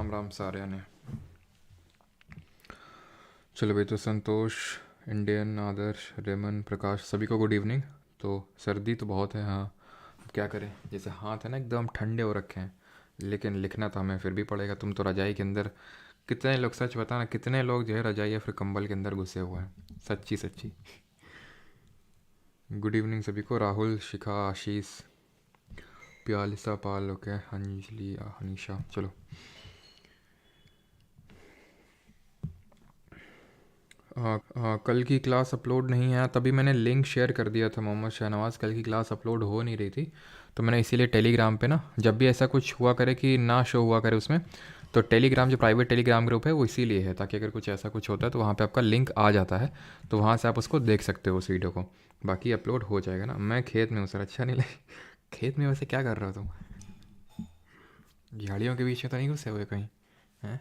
राम राम सारे ने। चलो भाई, तो संतोष, इंडियन, आदर्श, रेमन, प्रकाश, सभी को गुड इवनिंग। तो सर्दी तो बहुत है, हाँ। अब क्या करें, जैसे हाथ है ना एकदम ठंडे हो रखे हैं, लेकिन लिखना तो हमें फिर भी पड़ेगा। तुम तो रजाई के अंदर, कितने लोग, सच बताना कितने लोग जो है रजाई या फिर कंबल के अंदर घुसे हुए हैं, सच्ची सच्ची। गुड इवनिंग सभी को। राहुल, शिखा, आशीष, प्यालिसा, पाल, ओके, अंजलि, हनीशा। चलो, कल की क्लास अपलोड नहीं है, तभी मैंने लिंक शेयर कर दिया था मोहम्मद शहनवाज। कल की क्लास अपलोड हो नहीं रही थी, तो मैंने इसीलिए टेलीग्राम पे ना, जब भी ऐसा कुछ हुआ करे कि ना शो हुआ करे उसमें, तो टेलीग्राम जो प्राइवेट टेलीग्राम ग्रुप है वो इसीलिए है, ताकि अगर कुछ ऐसा कुछ होता है तो वहाँ पे आपका लिंक आ जाता है, तो वहाँ से आप उसको देख सकते हो उस वीडियो को। बाकी अपलोड हो जाएगा ना। मैं खेत में हूँ सर, अच्छा नहीं लगे। खेत में वैसे क्या कर रहे हो तुम? झाड़ियों के बीच में तो नहीं घुसे हुए कहीं? हैं?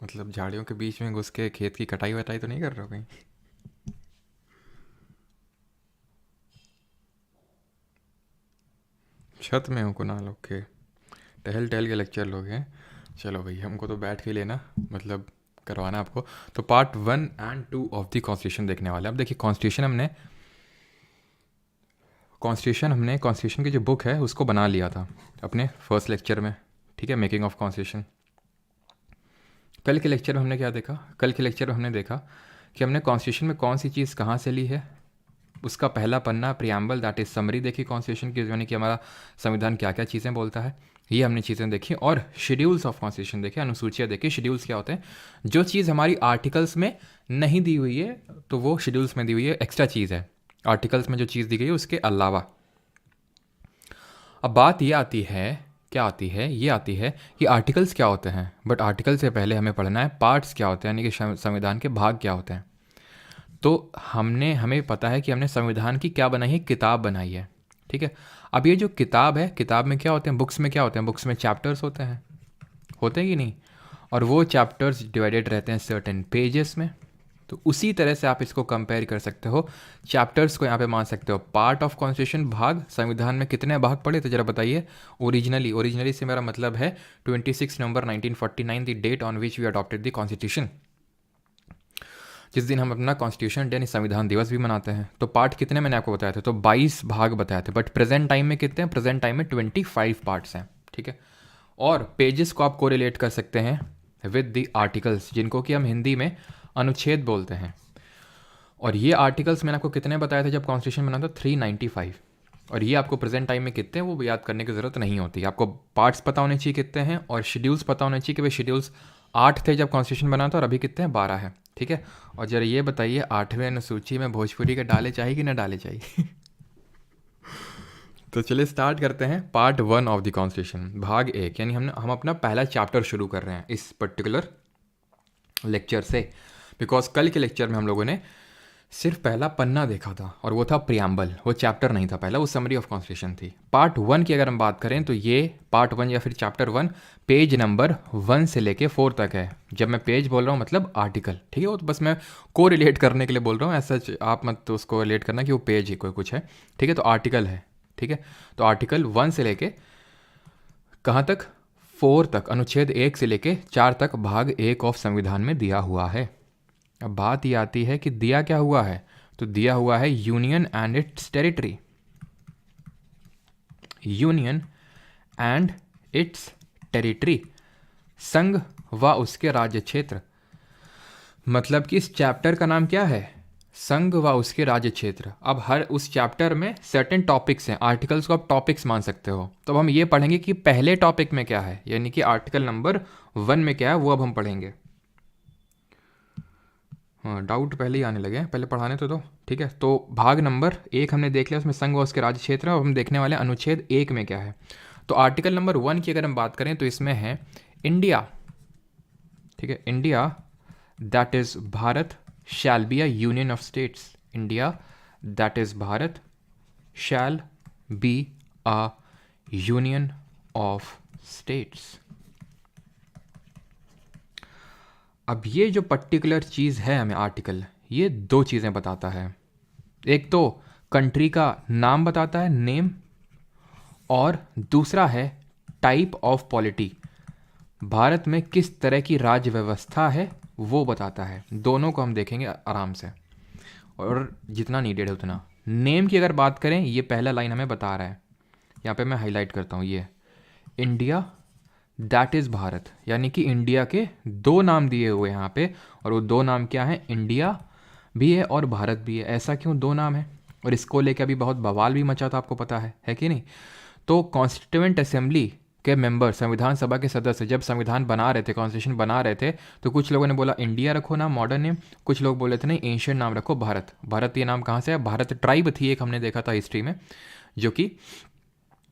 मतलब झाड़ियों के बीच में घुस के खेत की कटाई वटाई तो नहीं कर रहे हो कहीं? छत में हो कुनाल, ओके। टहल टहल के लेक्चर लोग हैं। चलो भाई, हमको तो बैठ के लेना, मतलब करवाना आपको। तो पार्ट 1 और 2 ऑफ द कॉन्स्टिट्यूशन देखने वाले हैं। अब देखिए, कॉन्स्टिट्यूशन की जो बुक है उसको बना लिया था अपने फर्स्ट लेक्चर में, ठीक है, मेकिंग ऑफ कॉन्स्टिट्यूशन। कल के लेक्चर में हमने क्या देखा? कल के लेक्चर में हमने देखा कि हमने कॉन्स्टिट्यूशन में कौन सी चीज़ कहाँ से ली है। उसका पहला पन्ना प्रियम्बल, दैट इज समरी देखी कॉन्स्टिट्यूशन की, यानी कि हमारा संविधान क्या क्या चीज़ें बोलता है, ये हमने चीज़ें देखी। और शेड्यूल्स ऑफ कॉन्स्टिट्यूशन देखे, अनुसूचियाँ देखी। शेड्यूल्स क्या होते हैं? जो चीज़ हमारी आर्टिकल्स में नहीं दी हुई है तो वो शेड्यूल्स में दी हुई है, एक्स्ट्रा चीज़ है। आर्टिकल्स में जो चीज़ दी गई है उसके अलावा। अब बात ये आती है, क्या आती है, ये आती है कि आर्टिकल्स क्या होते हैं। बट आर्टिकल से पहले हमें पढ़ना है पार्ट्स क्या होते हैं, यानी कि संविधान के भाग क्या होते हैं। तो हमें पता है कि हमने संविधान की क्या बनाई है, किताब बनाई है, ठीक है। अब ये जो किताब है, किताब में क्या होते हैं, बुक्स में क्या होते हैं? बुक्स में चैप्टर्स होते हैं कि नहीं? और वो चैप्टर्स डिवाइडेड रहते हैं सर्टेन पेजेस में। तो उसी तरह से आप इसको कंपेयर कर सकते हो, चैप्टर्स को यहाँ पे मान सकते हो पार्ट ऑफ कॉन्स्टिट्यूशन, भाग। संविधान में कितने भाग पड़े तो जरा बताइए। ओरिजिनली से मेरा मतलब है 26 नवंबर 1949, the date on which we adopted the constitution, जिस दिन हम अपना कॉन्स्टिट्यूशन डे यानी संविधान दिवस भी मनाते हैं। तो पार्ट कितने मैंने आपको बताया थे? तो 22 भाग बताए थे। बट प्रेजेंट टाइम में कितने हैं? प्रेजेंट टाइम में 25 पार्ट्स हैं, ठीक है। और पेजेस को आप कोरिलेट कर सकते हैं विद द आर्टिकल्स, जिनको कि हम हिंदी में अनुच्छेद बोलते हैं। और ये आर्टिकल्स मैंने आपको कितने बताए थे जब कॉन्स्टिट्यूशन बना था? 395। और ये आपको प्रेजेंट टाइम में कितने हैं वो याद करने की ज़रूरत नहीं होती। आपको पार्ट्स पता होने चाहिए कितने हैं, और शेड्यूल्स पता होने चाहिए कि भाई शेड्यूल्स 8 थे जब कॉन्स्टिट्यूशन बना था और अभी कितने हैं? 12 है, ठीक है। और जरा ये बताइए, 8वें अनुसूची में भोजपुरी के डाले चाहिए कि ना डाले चाहिए? तो चलिए स्टार्ट करते हैं पार्ट 1 ऑफ द कॉन्स्टिट्यूशन, भाग 1। यानी हम अपना पहला चैप्टर शुरू कर रहे हैं इस पर्टिकुलर लेक्चर से, बिकॉज कल के लेक्चर में हम लोगों ने सिर्फ पहला पन्ना देखा था, और वो था प्रियम्बल, वो चैप्टर नहीं था पहला, वो समरी ऑफ कॉन्स्टिट्यूशन थी। पार्ट 1 की अगर हम बात करें तो ये पार्ट 1 या फिर चैप्टर 1 पेज नंबर 1 से लेके 4 तक है। जब मैं पेज बोल रहा हूँ मतलब आर्टिकल, ठीक है। वो तो बस मैं को रिलेट करने के लिए बोल रहा हूँ, ऐसा आप मत तो उसको रिलेट करना कि वो पेज ही कोई कुछ है, ठीक है। तो आर्टिकल है, ठीक है। तो आर्टिकल 1 से लेके कहाँ तक? 4 तक, अनुच्छेद 1 से लेके 4 तक भाग 1 ऑफ संविधान में दिया हुआ है। अब बात ये आती है कि दिया क्या हुआ है? तो दिया हुआ है union and it's territory, union and it's territory, संघ व उसके राज्य क्षेत्र। मतलब कि इस चैप्टर का नाम क्या है? संघ व उसके राज्य क्षेत्र। अब हर उस चैप्टर में सर्टेन टॉपिक्स हैं, आर्टिकल्स को आप टॉपिक्स मान सकते हो। तो अब हम ये पढ़ेंगे कि पहले टॉपिक में क्या है, यानी कि आर्टिकल नंबर 1 में क्या है वो अब हम पढ़ेंगे। हाँ, डाउट पहले ही आने लगे हैं, पहले पढ़ाने तो दो, ठीक है। तो भाग नंबर 1 हमने देख लिया, उसमें संघ व उसके राज्य क्षेत्र है। और हम देखने वाले हैं अनुच्छेद 1 में क्या है। तो आर्टिकल नंबर 1 की अगर हम बात करें तो इसमें है इंडिया, ठीक है। India that is Bharat shall be a union of states, India that is Bharat shall be a union of states. अब ये जो पर्टिकुलर चीज़ है हमें आर्टिकल, ये दो चीज़ें बताता है। एक तो कंट्री का नाम बताता है, नेम, और दूसरा है टाइप ऑफ पॉलिटी, भारत में किस तरह की राज्य व्यवस्था है वो बताता है। दोनों को हम देखेंगे आराम से, और जितना नीडेड है उतना। नेम की अगर बात करें, ये पहला लाइन हमें बता रहा है, यहाँ पे मैं हाईलाइट करता हूँ, ये इंडिया दैट इज़ भारत, यानी कि इंडिया के दो नाम दिए हुए हैं यहाँ पे, और वो दो नाम क्या हैं? इंडिया भी है और भारत भी है। ऐसा क्यों दो नाम है? और इसको लेकर अभी बहुत बवाल भी मचा था, आपको पता है कि नहीं? तो कॉन्स्टिट्यूएंट असेंबली के मेंबर, संविधान सभा के सदस्य, जब संविधान बना रहे थे, कॉन्स्टिट्यूशन बना रहे थे, तो कुछ लोगों ने बोला इंडिया रखो नाम, मॉडर्न नेम। कुछ लोग बोले थे नहीं, एंशियंट नाम रखो, भारत। भारत ये नाम कहाँ से है? भारत ट्राइब थी एक, हमने देखा था हिस्ट्री में, जो कि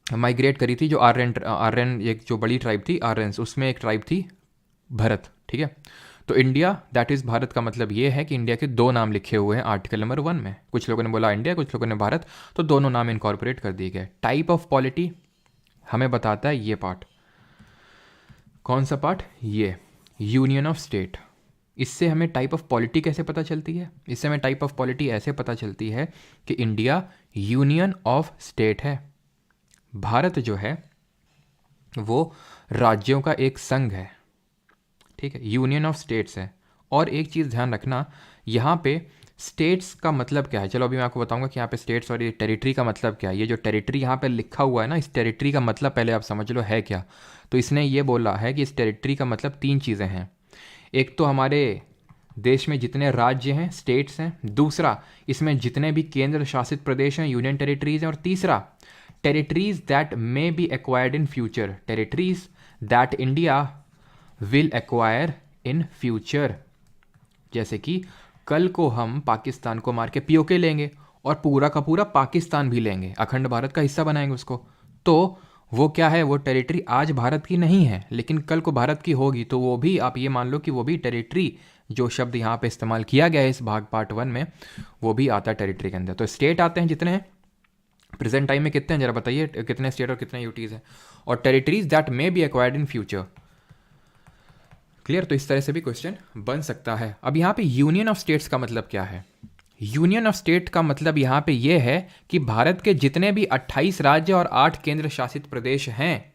माइग्रेट करी थी, जो आर्यन एक जो बड़ी ट्राइब थी आर्यंस, उसमें एक ट्राइब थी भरत, ठीक है। तो इंडिया दैट इज़ भारत का मतलब ये है कि इंडिया के दो नाम लिखे हुए हैं आर्टिकल नंबर 1 में। कुछ लोगों ने बोला इंडिया, कुछ लोगों ने भारत, तो दोनों नाम इनकॉर्पोरेट कर दिए गए। टाइप ऑफ पॉलिटी हमें बताता है ये पार्ट। कौन सा पार्ट? ये यूनियन ऑफ स्टेट। इससे हमें टाइप ऑफ पॉलिटी कैसे पता चलती है? इससे हमें टाइप ऑफ पॉलिटी ऐसे पता चलती है कि इंडिया यूनियन ऑफ स्टेट है, भारत जो है वो राज्यों का एक संघ है, ठीक है, यूनियन ऑफ स्टेट्स है। और एक चीज़ ध्यान रखना, यहाँ पे स्टेट्स का मतलब क्या है? चलो अभी मैं आपको बताऊंगा कि यहाँ पे स्टेट्स और ये टेरिटरी का मतलब क्या है। ये जो टेरिटरी यहाँ पे लिखा हुआ है ना, इस टेरिटरी का मतलब पहले आप समझ लो है क्या। तो इसने ये बोला है कि इस टेरिटरी का मतलब तीन चीज़ें हैं। एक तो हमारे देश में जितने राज्य हैं, स्टेट्स हैं। दूसरा, इसमें जितने भी केंद्र शासित प्रदेश हैं, यूनियन टेरिटरीज हैं। और तीसरा, territories that may be acquired in future, territories that India will acquire in future. जैसे कि कल को हम पाकिस्तान को मार के पीओके लेंगे और पूरा का पूरा पाकिस्तान भी लेंगे, अखंड भारत का हिस्सा बनाएंगे उसको, तो वो क्या है? वो टेरिटरी आज भारत की नहीं है, लेकिन कल को भारत की होगी, तो वो भी आप ये मान लो कि वो भी टेरिटरी, जो शब्द यहाँ पे इस्तेमाल किया गया है इस भाग पार्ट 1 में, वो भी आता है टेरिटरी के अंदर। तो स्टेट आते हैं जितने हैं, प्रेजेंट टाइम में कितने हैं जरा बताइए, कितने स्टेट और कितने यूटीज हैं। और territories that may be acquired in future. Clear? तो इस तरह से भी क्वेश्चन बन सकता है। अब यहाँ पे यूनियन ऑफ स्टेट्स का मतलब क्या है? यूनियन ऑफ स्टेट का मतलब यहाँ पे ये है कि भारत के जितने भी 28 राज्य और 8 केंद्र शासित प्रदेश हैं,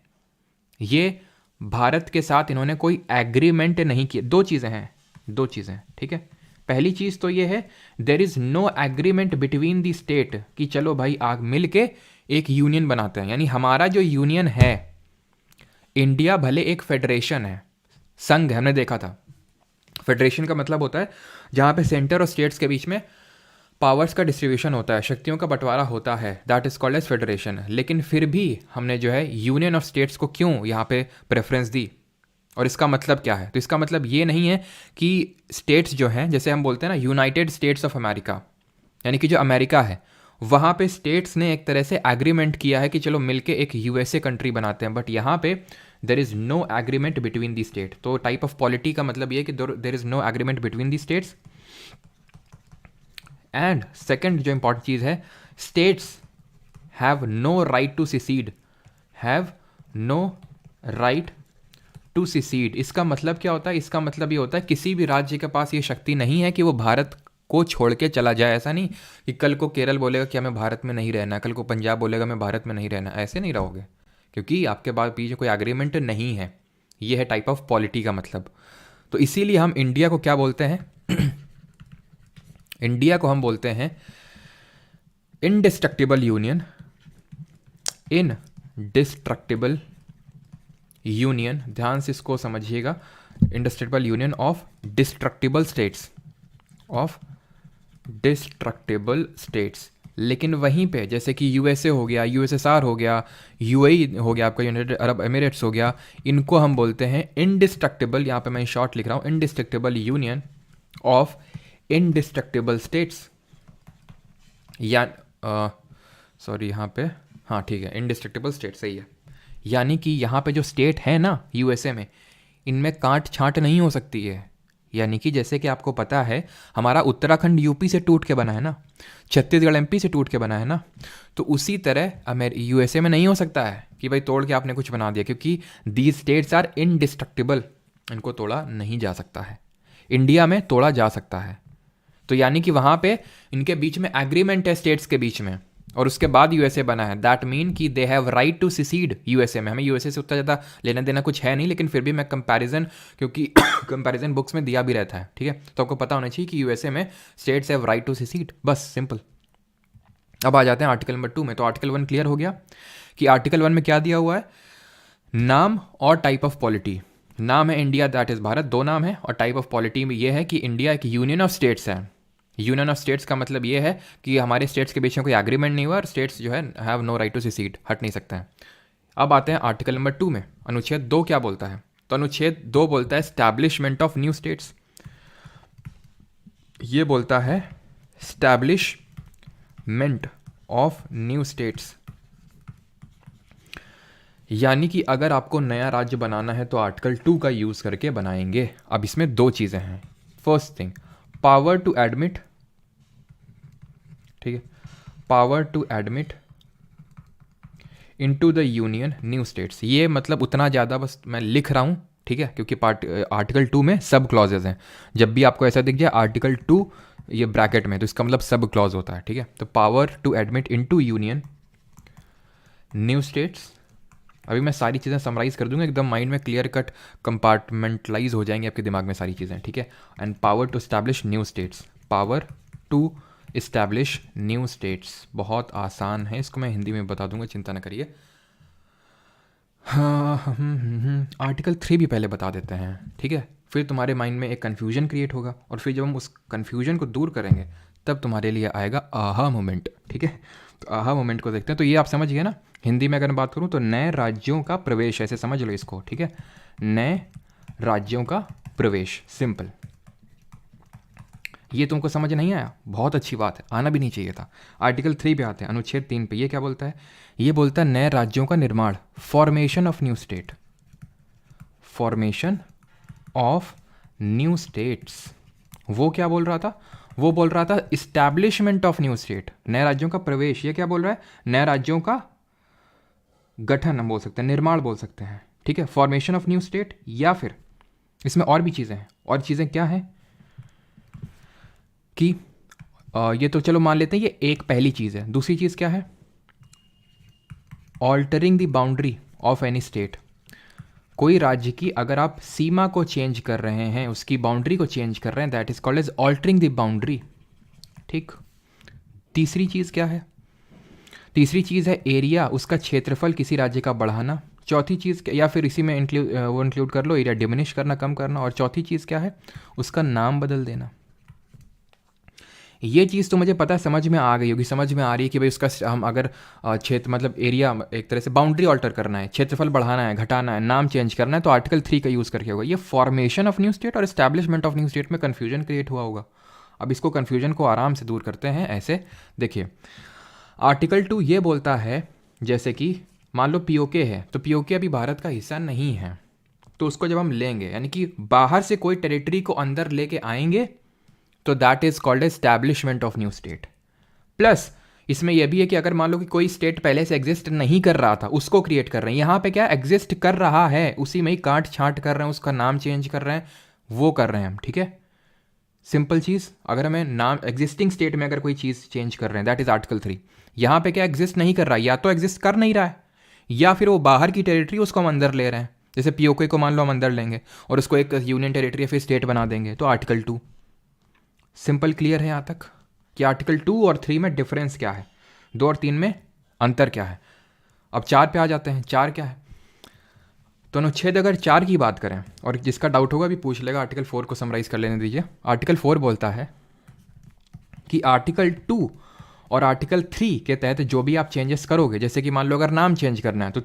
ये भारत के साथ इन्होंने कोई एग्रीमेंट नहीं किया। दो चीज़ें, ठीक है। पहली चीज़ तो ये है, there is no agreement between the state, कि चलो भाई आग मिल के एक यूनियन बनाते हैं। यानी हमारा जो यूनियन है, इंडिया भले एक फेडरेशन है, संघ है, हमने देखा था। फेडरेशन का मतलब होता है जहाँ पे सेंटर और स्टेट्स के बीच में पावर्स का डिस्ट्रीब्यूशन होता है, शक्तियों का बंटवारा होता है, that is called as federation. लेकिन फिर भी हमने जो है यूनियन ऑफ स्टेट्स को क्यों यहाँ पे प्रेफरेंस दी, और इसका मतलब क्या है? तो इसका मतलब ये नहीं है कि स्टेट्स जो हैं, जैसे हम बोलते हैं ना यूनाइटेड स्टेट्स ऑफ अमेरिका, यानी कि जो अमेरिका है वहाँ पे स्टेट्स ने एक तरह से एग्रीमेंट किया है कि चलो मिलके एक यूएसए कंट्री बनाते हैं, बट यहाँ पे there is no agreement between the state. तो टाइप ऑफ पॉलिटी का मतलब ये कि there is no agreement between the states. And second जो इंपॉर्टेंट चीज़ है, states have no right to secede, have no right to secede. इसका मतलब क्या होता है? इसका मतलब ये होता है किसी भी राज्य के पास ये शक्ति नहीं है कि वो भारत को छोड़ के चला जाए। ऐसा नहीं कि कल को केरल बोलेगा कि हमें भारत में नहीं रहना, कल को पंजाब बोलेगा हमें भारत में नहीं रहना, ऐसे नहीं रहोगे, क्योंकि आपके पास पीछे कोई एग्रीमेंट नहीं है। ये है टाइप ऑफ पॉलिटी का मतलब। तो इसीलिए हम इंडिया को क्या बोलते हैं? इंडिया को हम बोलते हैं इनडिस्ट्रक्टिबल यूनियन, इनडिस्ट्रक्टिबल यूनियन, ध्यान से इसको समझिएगा, indestructible union of destructible states, of destructible states. लेकिन वहीं पे जैसे कि यूएसए हो गया, यूएसएसआर हो गया, यूएई हो गया, आपका यूनाइटेड अरब एमिरेट्स हो गया, इनको हम बोलते हैं इनडिस्ट्रक्टिबल, यहाँ पे मैं शॉर्ट लिख रहा हूँ, indestructible union of indestructible states. या सॉरी यहाँ पे, हाँ ठीक है, इनडिस्ट्रक्टिबल स्टेट सही है। यानी कि यहाँ पे जो स्टेट है ना यूएसए में, इनमें काट छांट नहीं हो सकती है। यानी कि जैसे कि आपको पता है हमारा उत्तराखंड यूपी से टूट के बना है ना, छत्तीसगढ़ एमपी से टूट के बना है ना, तो उसी तरह यूएसए में नहीं हो सकता है कि भाई तोड़ के आपने कुछ बना दिया, क्योंकि दीज स्टेट्स आर इनडिस्ट्रक्टिबल, इनको तोड़ा नहीं जा सकता है। इंडिया में तोड़ा जा सकता है। तो यानी कि वहाँ पे इनके बीच में एग्रीमेंट है स्टेट्स के बीच में, और उसके बाद यूएसए बना है, दैट मीन कि they have right to secede USA में। हमें यूएसए से उतना ज़्यादा लेना देना कुछ है नहीं, लेकिन फिर भी मैं कंपैरिजन, क्योंकि कंपैरिजन बुक्स में दिया भी रहता है, ठीक है, तो आपको पता होना चाहिए कि यूएसए में states have right to secede, बस सिंपल। अब आ जाते हैं आर्टिकल नंबर 2 में। तो आर्टिकल 1 क्लियर हो गया कि आर्टिकल 1 में क्या दिया हुआ है, नाम और टाइप ऑफ पॉलिटी। नाम है इंडिया, दैट इज़ भारत, 2 नाम है, और टाइप ऑफ पॉलिटी में ये है कि इंडिया एक यूनियन ऑफ स्टेट्स है। यूनियन ऑफ स्टेट्स का मतलब ये है कि हमारे स्टेट्स के बीच में कोई एग्रीमेंट नहीं हुआ और स्टेट्स जो है have no right to secede, हट नहीं सकते हैं। अब आते हैं आर्टिकल नंबर 2 में। अनुच्छेद 2 क्या बोलता है? तो अनुच्छेद 2 बोलता है एस्टैब्लिशमेंट ऑफ न्यू स्टेट्स। ये बोलता है एस्टैब्लिशमेंट ऑफ न्यू स्टेट्स, यानी कि अगर आपको नया राज्य बनाना है तो आर्टिकल 2 का यूज़ करके बनाएंगे। अब इसमें 2 चीज़ें हैं। First thing, power to admit, ठीक है, power to admit into the union new states. ये मतलब उतना ज़्यादा बस मैं लिख रहा हूँ, ठीक है, क्योंकि आर्टिकल 2 में सब क्लॉजेज हैं। जब भी आपको ऐसा दिख जाए आर्टिकल 2 ये ब्रैकेट में, तो इसका मतलब सब क्लॉज होता है, ठीक है। तो power to admit into union new states. अभी मैं सारी चीज़ें समराइज़ कर दूंगा, एकदम माइंड में क्लियर कट कंपार्टमेंटलाइज हो जाएंगे आपके दिमाग में सारी चीज़ें, ठीक है। And power to establish new states, power to establish new states, बहुत आसान है, इसको मैं हिंदी में बता दूंगा, चिंता न करिए। आर्टिकल 3 भी पहले बता देते हैं, ठीक है, फिर तुम्हारे माइंड में एक कन्फ्यूजन क्रिएट होगा, और फिर जब हम उस कन्फ्यूजन को दूर करेंगे तब तुम्हारे लिए आएगा आहा मोमेंट, ठीक है। तो आहा मोमेंट को देखते हैं। तो ये आप समझ गए ना। हिंदी में अगर मैं बात करूँ तो नए राज्यों का प्रवेश, ऐसे समझ लो इसको, ठीक है, नए राज्यों का प्रवेश, सिंपल। ये तुमको समझ नहीं आया, बहुत अच्छी बात है, आना भी नहीं चाहिए था। आर्टिकल 3 पे आते हैं, अनुच्छेद 3 पे। ये क्या बोलता है? ये बोलता है नए राज्यों का निर्माण, formation of new state, formation of new states. वो क्या बोल रहा था? वो बोल रहा था इस्टेब्लिशमेंट ऑफ न्यू स्टेट, नए राज्यों का प्रवेश। ये क्या बोल रहा है? नए राज्यों का गठन हम बोल सकते हैं, निर्माण बोल सकते हैं, ठीक है, फॉर्मेशन ऑफ न्यू स्टेट। या फिर इसमें और भी चीज़ें हैं, और चीज़ें क्या हैं कि ये तो चलो मान लेते हैं ये एक पहली चीज़ है। दूसरी चीज़ क्या है? Altering the boundary of any state. कोई राज्य की अगर आप सीमा को चेंज कर रहे हैं, उसकी बाउंड्री को चेंज कर रहे हैं, that is called as altering the boundary, ठीक। तीसरी चीज़ क्या है? तीसरी चीज़ है एरिया, उसका क्षेत्रफल किसी राज्य का बढ़ाना। चौथी चीज़ या फिर इसी में इंक्लूड कर लो, एरिया डिमिनिश करना, कम करना। और चौथी चीज़ क्या है? उसका नाम बदल देना। ये चीज़ तो मुझे पता है, समझ में आ गई होगी, समझ में आ रही है कि भाई उसका हम अगर क्षेत्र मतलब एरिया, एक तरह से बाउंड्री ऑल्टर करना है, क्षेत्रफल बढ़ाना है, घटाना है, नाम चेंज करना है, तो आर्टिकल 3 का यूज़ करके होगा। ये फॉर्मेशन ऑफ न्यू स्टेट और एस्टैब्लिशमेंट ऑफ न्यू स्टेट में कन्फ्यूजन क्रिएट हुआ होगा। अब इसको कन्फ्यूजन को आराम से दूर करते हैं ऐसे। देखिए, आर्टिकल 2 ये बोलता है, जैसे कि मान लो पीओके है, तो पीओके अभी भारत का हिस्सा नहीं है, तो उसको जब हम लेंगे, यानी कि बाहर से कोई टेरिटरी को अंदर लेके आएंगे, तो that is called establishment of new state. Plus इसमें यह भी है कि अगर मान लो कि कोई स्टेट पहले से एग्जिस्ट नहीं कर रहा था, उसको क्रिएट कर रहे हैं। यहाँ पे क्या एग्जिस्ट कर रहा है, उसी में ही काट छांट कर रहे हैं, उसका नाम चेंज कर रहे हैं, वो कर रहे हैं हम, ठीक है। सिंपल चीज़, अगर हमें नाम एग्जिस्टिंग स्टेट में अगर कोई चीज़ चेंज कर रहे हैं, दैट इज आर्टिकल 3। यहाँ पे क्या एग्जिस्ट नहीं कर रहा है, या तो एग्जिस्ट कर नहीं रहा है, या फिर वो बाहर की टेरिटरी उसको हम अंदर ले रहे हैं। जैसे पीओके को मान लो हम अंदर लेंगे और उसको एक यूनियन टेरिटरी या फिर स्टेट बना देंगे, तो आर्टिकल 2। सिंपल क्लियर है यहाँ तक कि आर्टिकल 2 और 3 में डिफरेंस क्या है, 2 और 3 में अंतर क्या है। अब 4 पे आ जाते हैं। 4 क्या है? तो अनुच्छेद अगर 4 की बात करें, और जिसका डाउट होगा भी पूछ लेगा, आर्टिकल 4 को समराइज कर लेने दीजिए। आर्टिकल 4 बोलता है कि आर्टिकल 2 और आर्टिकल 3 के तहत जो भी आप चेंजेस करोगे, जैसे कि मान लो अगर नाम चेंज करना है तो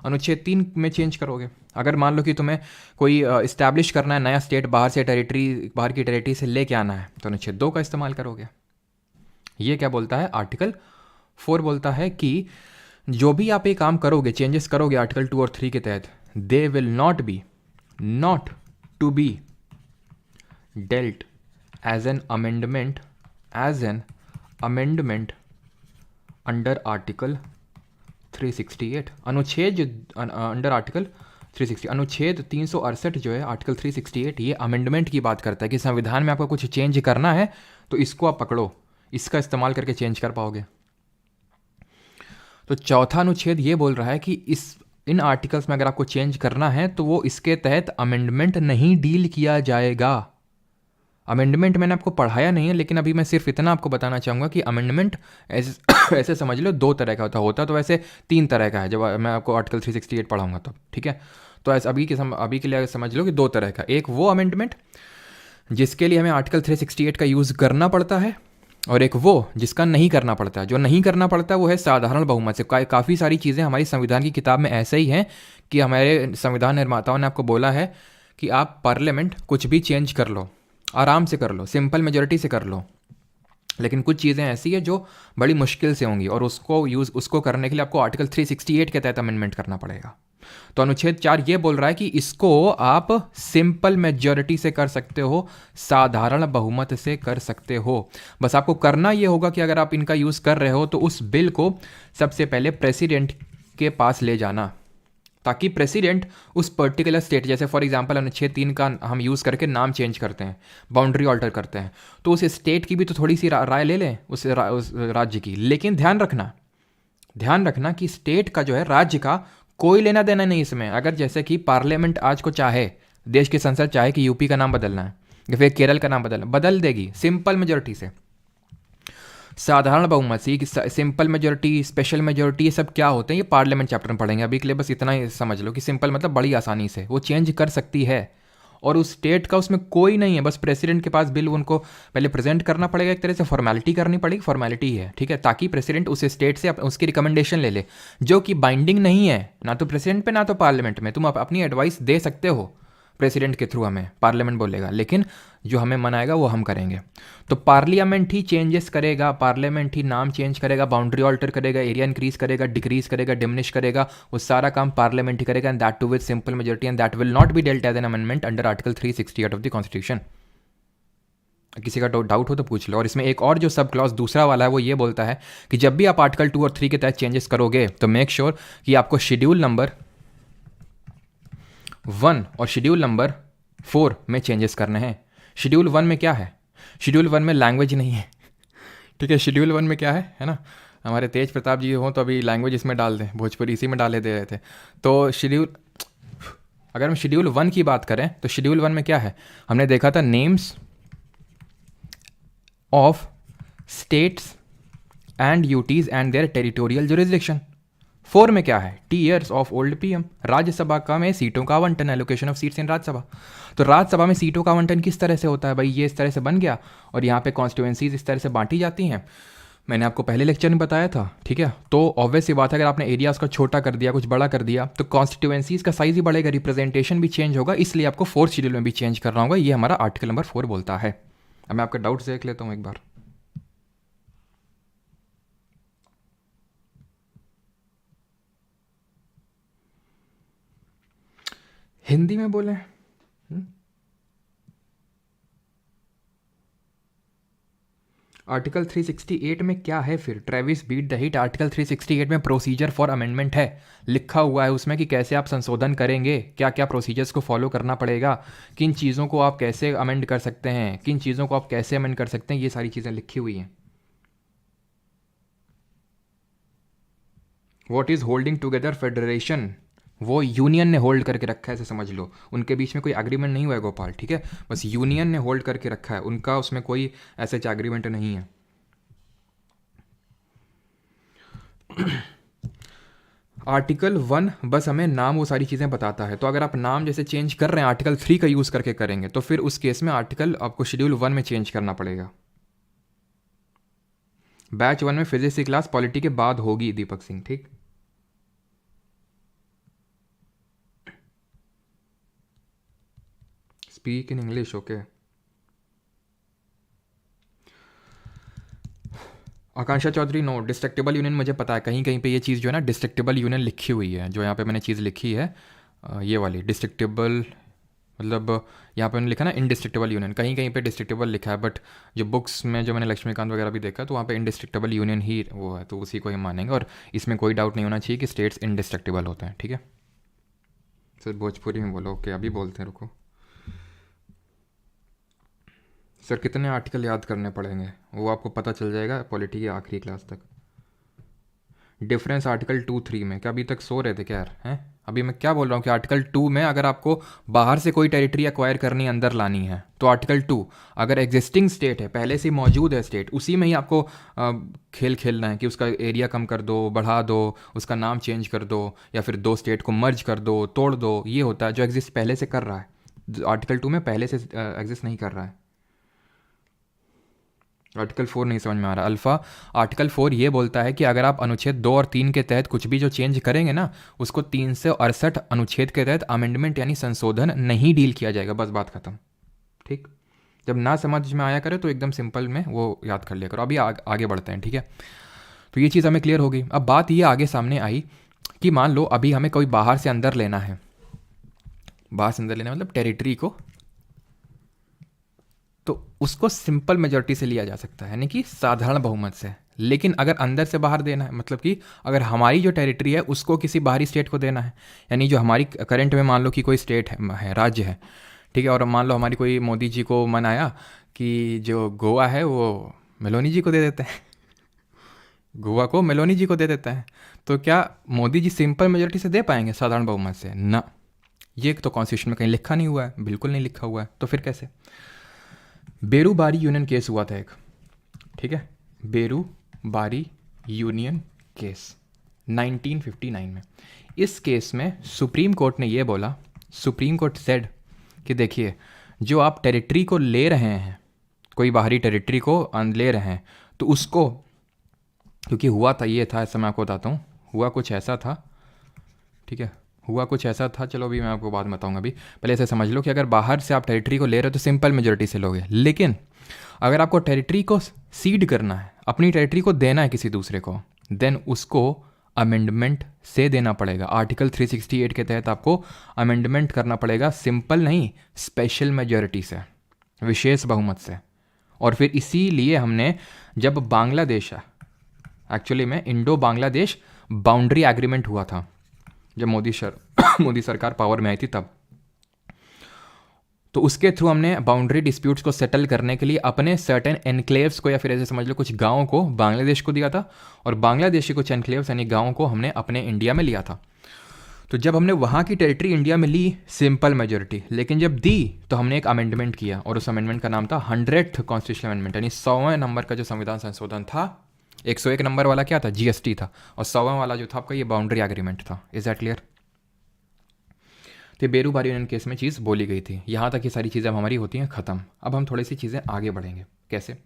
अनुच्छेद 3 में चेंज करोगे। अगर मान लो कि तुम्हें कोई इस्टेब्लिश करना है नया स्टेट, बाहर की टेरिटरी से लेके आना है, तो अनुच्छेद 2 का इस्तेमाल करोगे। ये क्या बोलता है? आर्टिकल 4 बोलता है कि जो भी आप ये काम करोगे, चेंजेस करोगे आर्टिकल 2 और 3 के तहत, they will not to be dealt as an amendment under article 368। अनुच्छेद अंडर आर्टिकल 360, अनुच्छेद 368 जो है आर्टिकल 368, ये अमेंडमेंट की बात करता है कि संविधान में आपको कुछ चेंज करना है तो इसको आप पकड़ो, इसका इस्तेमाल करके चेंज कर पाओगे। तो चौथा अनुच्छेद ये बोल रहा है कि इस इन आर्टिकल्स में अगर आपको चेंज करना है तो वो इसके तहत अमेंडमेंट नहीं डील किया जाएगा। अमेंडमेंट मैंने आपको पढ़ाया नहीं है, लेकिन अभी मैं सिर्फ इतना आपको बताना चाहूँगा कि अमेंडमेंट ऐसे ऐसे समझ लो दो तरह का होता तो वैसे तीन तरह का है, जब मैं आपको आर्टिकल 368 पढ़ाऊंगा तब, ठीक है। तो ऐसे अभी के लिए समझ लो कि दो तरह का, एक वो अमेंडमेंट जिसके लिए हमें आर्टिकल 368 का यूज़ करना पड़ता है, और एक वो जिसका नहीं करना पड़ता है। जो नहीं करना पड़ता है वो है साधारण बहुमत से। काफ़ी सारी चीज़ें हमारी संविधान की किताब में ऐसे ही हैं कि हमारे संविधान निर्माताओं ने आपको बोला है कि आप पार्लियामेंट कुछ भी चेंज कर लो, आराम से कर लो, सिंपल मेजोरिटी से कर लो, लेकिन कुछ चीज़ें ऐसी है जो बड़ी मुश्किल से होंगी और उसको करने के लिए आपको आर्टिकल 368 के तहत अमेंडमेंट करना पड़ेगा। तो अनुच्छेद 4 ये बोल रहा है कि इसको आप सिंपल मेजॉरिटी से कर सकते हो, साधारण बहुमत से कर सकते हो। बस आपको करना ये होगा कि अगर आप इनका यूज़ कर रहे हो तो उस बिल को सबसे पहले प्रेसिडेंट के पास ले जाना, ताकि प्रेसिडेंट उस पर्टिकुलर स्टेट, जैसे फॉर एग्जांपल अनुच्छेद 3 का हम यूज़ करके नाम चेंज करते हैं, बाउंड्री ऑल्टर करते हैं, तो उस स्टेट की भी तो थोड़ी सी राय ले लें उस राज्य की। लेकिन ध्यान रखना कि स्टेट का जो है, राज्य का कोई लेना देना नहीं इसमें। अगर जैसे कि पार्लियामेंट आज को चाहे, देश की संसद चाहे कि यूपी का नाम बदलना है या फिर केरल का नाम बदल देगी सिंपल मेजोरिटी से। साधारण बहुमत से, सिंपल मेजोरिटी, स्पेशल मेजोरिटी, ये सब क्या होते हैं ये पार्लियामेंट चैप्टर में पढ़ेंगे। अभी के लिए बस इतना ही समझ लो कि सिंपल मतलब बड़ी आसानी से वो चेंज कर सकती है, और उस स्टेट का उसमें कोई नहीं है। बस प्रेसिडेंट के पास बिल उनको पहले प्रेजेंट करना पड़ेगा, एक तरह से फॉर्मेलिटी करनी पड़ेगी, फॉर्मेलिटी है, ठीक है, ताकि प्रेसिडेंट उस स्टेट से उसकी रिकमेंडेशन ले ले, जो कि बाइंडिंग नहीं है ना तो प्रेसिडेंट पे ना तो पार्लियामेंट में। तुम अपनी एडवाइस दे सकते हो प्रेसिडेंट के थ्रू, हमें पार्लियामेंट बोलेगा, लेकिन जो हमें मन आएगा वो हम करेंगे। तो पार्लियामेंट ही चेंजेस करेगा, पार्लियामेंट ही नाम चेंज करेगा, बाउंड्री ऑल्टर करेगा, एरिया इंक्रीज करेगा, डिक्रीज करेगा, डिमिनिश करेगा, वो सारा काम पार्लियामेंट ही करेगा, and that too with simple majority, and that will not be dealt as an amendment under article 368 of the constitution. किसी का डाउट हो तो पूछ लो। और इसमें एक और जो सब क्लॉज दूसरा वाला है वो ये बोलता है कि जब भी आप आर्टिकल 2 और 3 के तहत चेंजेस करोगे तो मेक श्योर कि आपको शेड्यूल नंबर 1 और शेड्यूल नंबर 4 में चेंजेस करने हैं। शेड्यूल 1 में क्या है? शेड्यूल 1 में लैंग्वेज नहीं है, ठीक है। शेड्यूल 1 में क्या है ना, हमारे तेज प्रताप जी हों तो अभी लैंग्वेज इसमें डाल दें, भोजपुरी इसी में डाले दे रहे थे। तो अगर हम शेड्यूल 1 की बात करें तो शेड्यूल 1 में क्या है, हमने देखा था names of states and UTs and their territorial jurisdiction. 4 में क्या है, tears of old PM, Rajya Sabha का में सीटों का आवंटन, allocation of seats in Rajya Sabha. तो राज्यसभा में सीटों का आवंटन किस तरह से होता है भाई, ये इस तरह से बन गया, और यहाँ पे कॉन्स्टिट्यूएंसीज इस तरह से बांटी जाती हैं। मैंने आपको पहले लेक्चर में बताया था, ठीक है। तो ऑब्वियस सी बात है, अगर आपने एरियाज को छोटा कर दिया, कुछ बड़ा कर दिया, तो कॉन्स्टिट्यूएंसीज का साइज ही बढ़ेगा, रिप्रेजेंटेशन भी चेंज होगा, इसलिए आपको 4th शेड्यूल में भी चेंज करना होगा। ये हमारा आर्टिकल नंबर 4 बोलता है। अब मैं आपका डाउट देख लेता हूँ एक बार। हिंदी में बोले, आर्टिकल 368 में क्या है फिर, Travis beat the hit. Article 368 में प्रोसीजर फॉर अमेंडमेंट है, लिखा हुआ है उसमें कि कैसे आप संशोधन करेंगे, क्या क्या प्रोसीजर्स को फॉलो करना पड़ेगा, किन चीज़ों को आप कैसे अमेंड कर सकते हैं, किन चीज़ों को आप कैसे अमेंड कर सकते हैं, ये सारी चीज़ें लिखी हुई हैं। What is holding together federation, वो यूनियन ने होल्ड करके रखा है, ऐसे समझ लो। उनके बीच में कोई एग्रीमेंट नहीं हुआ है गोपाल, ठीक है, बस यूनियन ने होल्ड करके रखा है, उनका उसमें कोई ऐसे एग्रीमेंट नहीं है। आर्टिकल 1 बस हमें नाम वो सारी चीज़ें बताता है। तो अगर आप नाम जैसे चेंज कर रहे हैं आर्टिकल 3 का यूज़ करके करेंगे तो फिर उस केस में आर्टिकल आपको शेड्यूल 1 में चेंज करना पड़ेगा। बैच 1 में फिजिक्स की क्लास पॉलिटी के बाद होगी, दीपक सिंह, ठीक। Speak in English, okay. Akanksha Chaudhary, no destructible union मुझे पता है, कहीं कहीं पे ये चीज़ जो है ना डिस्ट्रक्टिबल यूनियन लिखी हुई है, जो यहाँ पे मैंने चीज़ लिखी है ये वाली डिस्ट्रक्टिबल, मतलब यहाँ पे मैंने लिखा ना इनडिस्ट्रक्टिबल यूनियन, कहीं कहीं पे डिस्ट्रक्टिबल लिखा है, बट जो बुक्स में जो मैंने लक्ष्मीकांत वगैरह भी देखा तो वहाँ पे इनडिस्ट्रक्टिबल यूनियन ही वो है, तो उसी को ही मानेंगे। और इसमें कोई डाउट नहीं होना चाहिए कि स्टेट्स इनडिस्ट्रक्टिबल होते हैं, ठीक है। सर भोजपुरी में बोलो, ओके अभी बोलते हैं, रुको। सर कितने आर्टिकल याद करने पड़ेंगे, वो आपको पता चल जाएगा पॉलिटी की आखिरी क्लास तक। डिफरेंस आर्टिकल 2(3) में। क्या अभी तक सो रहे थे क्या यार? हैं, अभी मैं क्या बोल रहा हूँ कि आर्टिकल 2 में अगर आपको बाहर से कोई टेरिटरी एक्वायर करनी है, अंदर लानी है, तो आर्टिकल 2, अगर एग्जिस्टिंग स्टेट है, पहले से मौजूद है स्टेट, उसी में ही आपको खेल खेलना है कि उसका एरिया कम कर दो, बढ़ा दो, उसका नाम चेंज कर दो, या फिर दो स्टेट को मर्ज कर दो, तोड़ दो। ये होता है जो एग्जिस्ट पहले से कर रहा है। आर्टिकल 2 में पहले से एग्जिस्ट नहीं कर रहा है। आर्टिकल 4 नहीं समझ में आ रहा अल्फ़ा। आर्टिकल 4 ये बोलता है कि अगर आप अनुच्छेद 2 और 3 के तहत कुछ भी जो चेंज करेंगे ना, उसको 368 अनुच्छेद के तहत अमेंडमेंट यानी संशोधन नहीं डील किया जाएगा। बस बात खत्म। ठीक, जब ना समझ में आया करे तो एकदम सिंपल में वो याद कर लिया करो। अभी आगे बढ़ते हैं, ठीक है। तो ये चीज़ हमें क्लियर हो गई। अब बात ये आगे सामने आई कि मान लो अभी हमें कोई बाहर से अंदर लेना है। बाहर से अंदर लेना मतलब टेरिटरी को, तो उसको सिंपल मेजॉरिटी से लिया जा सकता है, यानी कि साधारण बहुमत से। लेकिन अगर अंदर से बाहर देना है, मतलब कि अगर हमारी जो टेरिटरी है उसको किसी बाहरी स्टेट को देना है, यानी जो हमारी करंट में मान लो कि कोई स्टेट है राज्य है, ठीक है, और मान लो हमारी कोई मोदी जी को मन आया कि जो गोवा है वो मेलोनी जी को दे देते हैं गोवा को मेलोनी जी को दे देता है, तो क्या मोदी जी सिंपल मेजॉरिटी से दे पाएंगे साधारण बहुमत से? ना, ये तो कॉन्स्टिट्यूशन में कहीं लिखा नहीं हुआ है, बिल्कुल नहीं लिखा हुआ है। तो फिर कैसे? बेरूबारी यूनियन केस हुआ था एक, ठीक है, बेरूबारी यूनियन केस 1959 में। इस केस में सुप्रीम कोर्ट ने ये बोला, सुप्रीम कोर्ट सेड कि देखिए, जो आप टेरिटरी को ले रहे हैं, कोई बाहरी टेरिटरी को ले रहे हैं, तो उसको, क्योंकि हुआ था ये था, ऐसा मैं आपको बताता हूँ, हुआ कुछ ऐसा था, ठीक है, हुआ कुछ ऐसा था। चलो अभी मैं आपको बाद में बताऊंगा, अभी पहले ऐसे समझ लो कि अगर बाहर से आप टेरिटरी को ले रहे हो तो सिंपल मेजोरिटी से लोगे, लेकिन अगर आपको टेरिटरी को सीड करना है, अपनी टेरिटरी को देना है किसी दूसरे को, देन उसको अमेंडमेंट से देना पड़ेगा। आर्टिकल 368 के तहत आपको अमेंडमेंट करना पड़ेगा, सिंपल नहीं, स्पेशल मेजोरिटी से, विशेष बहुमत से। और फिर इसीलिए हमने, जब बांग्लादेश, एक्चुअली में इंडो बांग्लादेश बाउंड्री एग्रीमेंट हुआ था, जब मोदी सरकार पावर में आई थी तब, तो उसके थ्रू हमने बाउंड्री डिस्प्यूट्स को सेटल करने के लिए अपने सर्टेन एनक्लेव्स को, या फिर ऐसे समझ लो कुछ गांवों को, बांग्लादेश को दिया था, और बांग्लादेश के कुछ एनक्लेव्स यानी गांवों को हमने अपने इंडिया में लिया था। तो जब हमने वहाँ की टेरिटरी इंडिया में ली सिंपल मेजोरिटी, लेकिन जब दी तो हमने एक अमेंडमेंट किया, और उस अमेंडमेंट का नाम था 100th कॉन्स्टिट्यूशन अमेंडमेंट, यानी 100वें नंबर का जो संविधान संशोधन था। 101 नंबर वाला क्या था? जीएसटी था, और 100वां वाला जो था आपका ये बाउंड्री एग्रीमेंट था। Is that clear? तो बेरूबारी यूनियन केस में चीज़ बोली गई थी। यहाँ तक ये सारी चीज़ें हमारी होती हैं ख़त्म। अब हम थोड़ी सी चीज़ें आगे बढ़ेंगे। कैसे?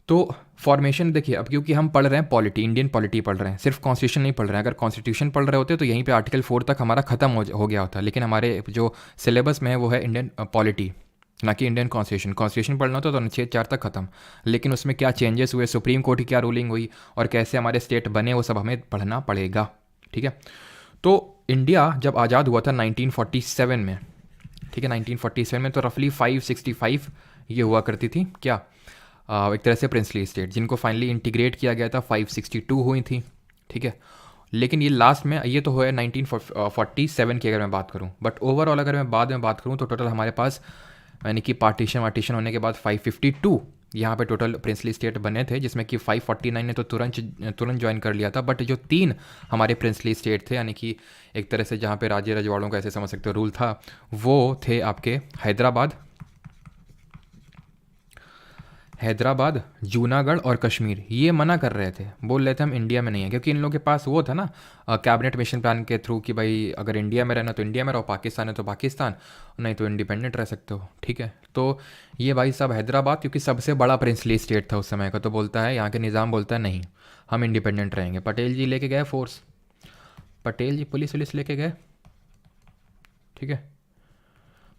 तो फॉर्मेशन देखिए, अब क्योंकि हम पढ़ रहे हैं पॉलिटी, इंडियन पॉलिटी पढ़ रहे हैं, सिर्फ कॉन्स्टिट्यूशन नहीं पढ़ रहे हैं। अगर कॉन्स्टिट्यूशन पढ़ रहे होते तो यहीं पे आर्टिकल 4 तक हमारा खत्म हो गया होता, लेकिन हमारे जो सिलेबस में है वो है इंडियन पॉलिटी, ना कि इंडियन कॉन्स्टिट्यूशन। कॉन्स्टिट्यूशन पढ़ना होता तो अनुच्छेद 4 तक खत्म, लेकिन उसमें क्या चेंजेस हुए, सुप्रीम कोर्ट की क्या रूलिंग हुई, और कैसे हमारे स्टेट बने, वो सब हमें पढ़ना पड़ेगा। ठीक है, तो इंडिया जब आज़ाद हुआ था 1947 में, ठीक है, 1947 में, तो रफली 565 ये हुआ करती थी क्या, एक तरह से प्रिंसली स्टेट, जिनको फाइनली इंटीग्रेट किया गया था 562 हुई थी। ठीक है, लेकिन ये लास्ट में, ये तो हुआ 1947 की अगर मैं बात करूं, बट ओवरऑल अगर मैं बाद में बात करूं तो टोटल हमारे पास, यानी कि पार्टीशन होने के बाद 552 यहाँ पे टोटल प्रिंसली स्टेट बने थे, जिसमें कि 549 ने तो तुरंत ज्वाइन कर लिया था। बट जो 3 हमारे प्रिंसली स्टेट थे, यानी कि एक तरह से जहाँ पे राज्य रजवाड़ों का ऐसे समझ सकते हो रूल था, वो थे आपके हैदराबाद, जूनागढ़ और कश्मीर। ये मना कर रहे थे, बोल रहे थे हम इंडिया में नहीं है, क्योंकि इन लोगों के पास वो था ना कैबिनेट मिशन प्लान के थ्रू कि भाई अगर इंडिया में रहना तो इंडिया में रहो, पाकिस्तान है तो पाकिस्तान, नहीं तो इंडिपेंडेंट रह सकते हो। ठीक है, तो ये भाई साहब हैदराबाद, क्योंकि सबसे बड़ा प्रिंसली स्टेट था उस समय का, तो बोलता है, यहाँ के निज़ाम बोलता है नहीं, हम इंडिपेंडेंट रहेंगे। पटेल जी लेके गए फोर्स, पटेल जी पुलिस लेके गए, ठीक है,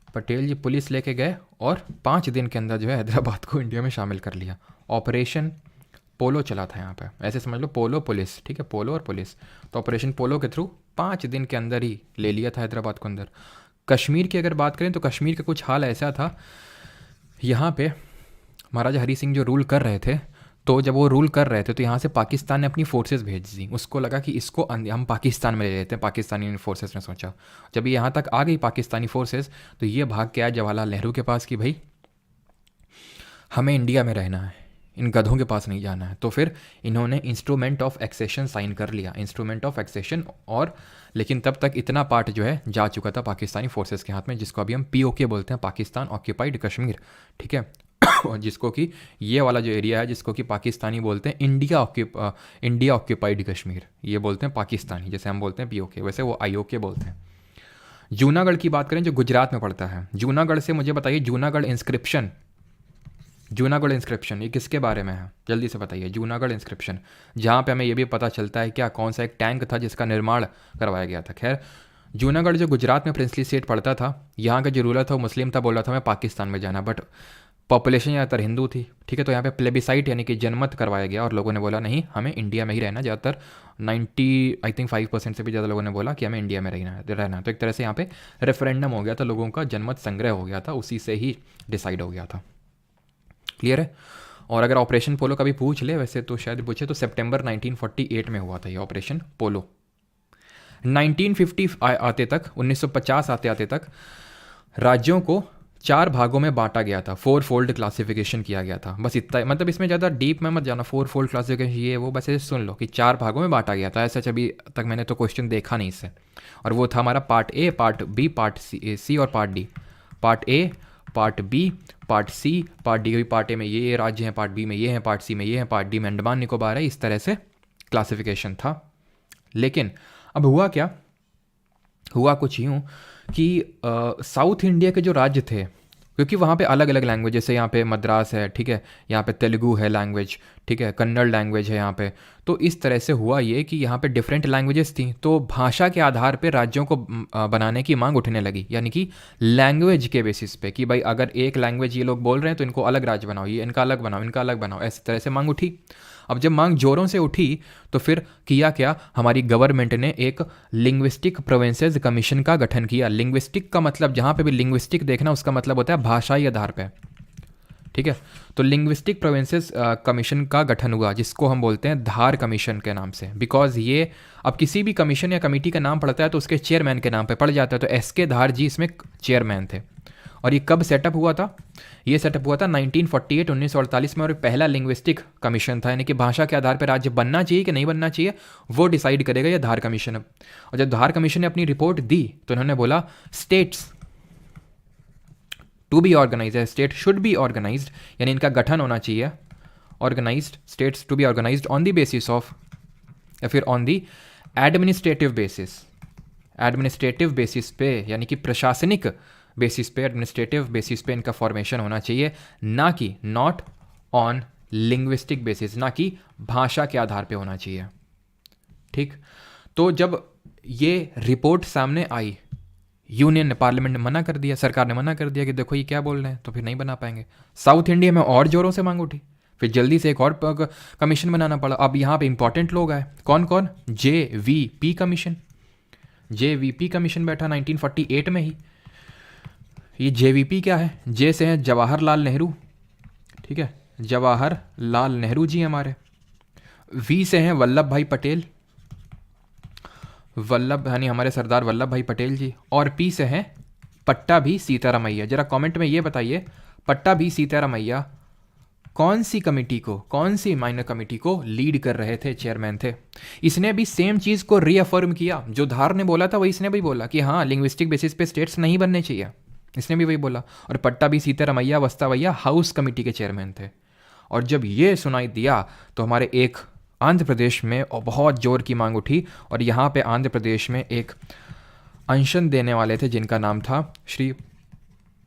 पटेल जी पुलिस लेके गए और 5 दिन के अंदर जो है हैदराबाद को इंडिया में शामिल कर लिया। ऑपरेशन पोलो चला था यहाँ पे, ऐसे समझ लो, पोलो पुलिस, ठीक है, पोलो और पुलिस, तो ऑपरेशन पोलो के थ्रू 5 दिन के अंदर ही ले लिया था हैदराबाद को अंदर। कश्मीर की अगर बात करें तो कश्मीर का कुछ हाल ऐसा था, यहाँ पे महाराजा हरी सिंह जो रूल कर रहे थे, तो जब वो रूल कर रहे थे तो यहाँ से पाकिस्तान ने अपनी फोर्सेस भेज दी। उसको लगा कि इसको हम पाकिस्तान में ले लेते हैं, पाकिस्तानी फोर्सेस ने सोचा। जब ये यहाँ तक आ गई पाकिस्तानी फोर्सेस, तो ये भाग के आया जवाहरलाल नेहरू के पास कि भाई हमें इंडिया में रहना है, इन गधों के पास नहीं जाना है। तो फिर इन्होंने इंस्ट्रूमेंट ऑफ एक्सेशन साइन कर लिया, इंस्ट्रूमेंट ऑफ एक्सेशन। और लेकिन तब तक इतना पार्ट जो है जा चुका था पाकिस्तानी फोर्सेस के हाथ में, जिसको अभी हम POK बोलते हैं, पाकिस्तान ऑक्यूपाइड कश्मीर, ठीक है। और जिसको कि ये वाला जो एरिया है, जिसको कि पाकिस्तानी बोलते हैं इंडिया ऑक्यूपाइड कश्मीर, ये बोलते हैं पाकिस्तानी, जैसे हम बोलते हैं POK, वैसे वो IOK बोलते हैं। जूनागढ़ की बात करें जो गुजरात में पड़ता है, जूनागढ़ से मुझे बताइए जूनागढ़ इंस्क्रिप्शन ये किसके बारे में है, जल्दी से बताइए। जूनागढ़ इंस्क्रिप्शन, जहाँ पे हमें ये भी पता चलता है क्या कौन सा एक टैंक था जिसका निर्माण करवाया गया था। खैर, जूनागढ़ जो गुजरात में प्रिंसली स्टेट पड़ता था, यहाँ का जो रूलर था वो मुस्लिम था, बोल रहा था मैं पाकिस्तान में जाना, बट पॉपुलेशन ज़्यादातर हिंदू थी, ठीक है। तो यहाँ पे प्लेबिसाइट यानी कि जनमत करवाया गया और लोगों ने बोला नहीं, हमें इंडिया में ही रहना। ज़्यादातर 95% से भी ज़्यादा लोगों ने बोला कि हमें इंडिया में रहना। तो एक तरह से यहाँ पे रेफरेंडम हो गया था, लोगों का जनमत संग्रह हो गया था, उसी से ही डिसाइड हो गया था। क्लियर है। और अगर ऑपरेशन पोलो का भी पूछ ले, वैसे तो शायद पूछे, तो सितंबर 1948 में हुआ था ये ऑपरेशन पोलो। 1950 आते तक, 1950 आते आते तक राज्यों को 4 भागों में बांटा गया था, 4 फोल्ड क्लासिफिकेशन किया गया था। बस इतना, मतलब इसमें ज़्यादा डीप में मत जाना, 4 फोल्ड क्लासिफिकेशन ये वो, बस ऐसे सुन लो कि 4 भागों में बांटा गया था। ऐसा अभी तक मैंने तो क्वेश्चन देखा नहीं इससे। और वो था हमारा part A, part B, part C और part D. Part A, part B, part C, part D. Part A में ये राज्य हैं, पार्ट बी में ये हैं, पार्ट सी में ये हैं, पार्ट डी में अंडमान निकोबार है। इस तरह से क्लासिफिकेशन था। लेकिन अब हुआ क्या, हुआ कुछ यूँ कि साउथ इंडिया के जो राज्य थे, क्योंकि वहाँ पे अलग अलग लैंग्वेज, जैसे यहाँ पे मद्रास है, ठीक है, यहाँ पे तेलुगु है लैंग्वेज, ठीक है, कन्नड़ लैंग्वेज है यहाँ पे। तो इस तरह से हुआ ये कि यहाँ पे डिफरेंट लैंग्वेजेस थी, तो भाषा के आधार पे राज्यों को बनाने की मांग उठने लगी, यानी कि लैंग्वेज के बेसिस पे, कि भाई अगर एक लैंग्वेज ये लोग बोल रहे हैं तो इनको अलग राज्य बनाओ, ये इनका अलग बनाओ, इनका अलग बनाओ, ऐसी तरह से मांग उठी। अब जब मांग जोरों से उठी तो फिर किया क्या, हमारी गवर्नमेंट ने एक लिंग्विस्टिक प्रोविंसेस कमीशन का गठन किया। लिंग्विस्टिक का मतलब, जहाँ पे भी लिंग्विस्टिक देखना, उसका मतलब होता है भाषाई आधार पे, ठीक है। तो लिंग्विस्टिक प्रोविंसेस कमीशन का गठन हुआ, जिसको हम बोलते हैं धार कमीशन के नाम से। बिकॉज ये अब किसी भी कमीशन या कमेटी का नाम पड़ता है तो उसके चेयरमैन के नाम पे पड़ जाता है, तो SK धार जी इसमें चेयरमैन थे। और ये कब सेटअप हुआ था, ये सेटअप हुआ था 1948 1948 में। और पहला लिंग्विस्टिक कमीशन था, यानी कि भाषा के आधार पर राज्य बनना चाहिए कि नहीं बनना चाहिए, वो डिसाइड करेगा ये धार कमीशन। और जब धार कमीशन ने अपनी रिपोर्ट दी तो उन्होंने बोला states to be organise, state should be organised, यानी इनका गठन होना चाहिए, organised states to be organised on the basis of, या फिर on the administrative basis, administrative basis पे, यानी कि प्रशासनिक बेसिस पे, एडमिनिस्ट्रेटिव बेसिस पे इनका फॉर्मेशन होना चाहिए, ना कि नॉट ऑन लिंग्विस्टिक बेसिस, ना कि भाषा के आधार पे होना चाहिए, ठीक। तो जब ये रिपोर्ट सामने आई, यूनियन ने, पार्लियामेंट ने मना कर दिया, सरकार ने मना कर दिया कि देखो ये क्या बोल रहे हैं, तो फिर नहीं बना पाएंगे। साउथ इंडिया में और जोरों से मांग उठी, फिर जल्दी से एक और कमीशन बनाना पड़ा। अब यहाँ पे इंपॉर्टेंट लोग आए, कौन कौन, JVP कमीशन। JVP कमीशन बैठा 1948 में ही। ये JVP क्या है, जे से हैं जवाहरलाल नेहरू, ठीक है, जवाहरलाल नेहरू जी हमारे। V से हैं वल्लभ भाई पटेल, वल्लभ यानी हमारे सरदार वल्लभ भाई पटेल जी। और P से हैं पट्टाभी सीतारामैया। जरा कमेंट में ये बताइए, पट्टाभी सीतारामैया कौन सी कमेटी को, कौन सी माइनर कमेटी को लीड कर रहे थे, चेयरमैन थे। इसने भी सेम चीज़ को रीअफर्म किया, जो धार ने बोला था वही इसने भी बोला कि हाँ लिंग्विस्टिक बेसिस पे स्टेट्स नहीं बनने चाहिए, इसने भी वही बोला। और पट्टाभी सीतारामैया वस्तावैया हाउस कमेटी के चेयरमैन थे। और जब ये सुनाई दिया तो हमारे एक आंध्र प्रदेश में बहुत जोर की मांग उठी, और यहाँ पे आंध्र प्रदेश में एक अनशन देने वाले थे जिनका नाम था श्री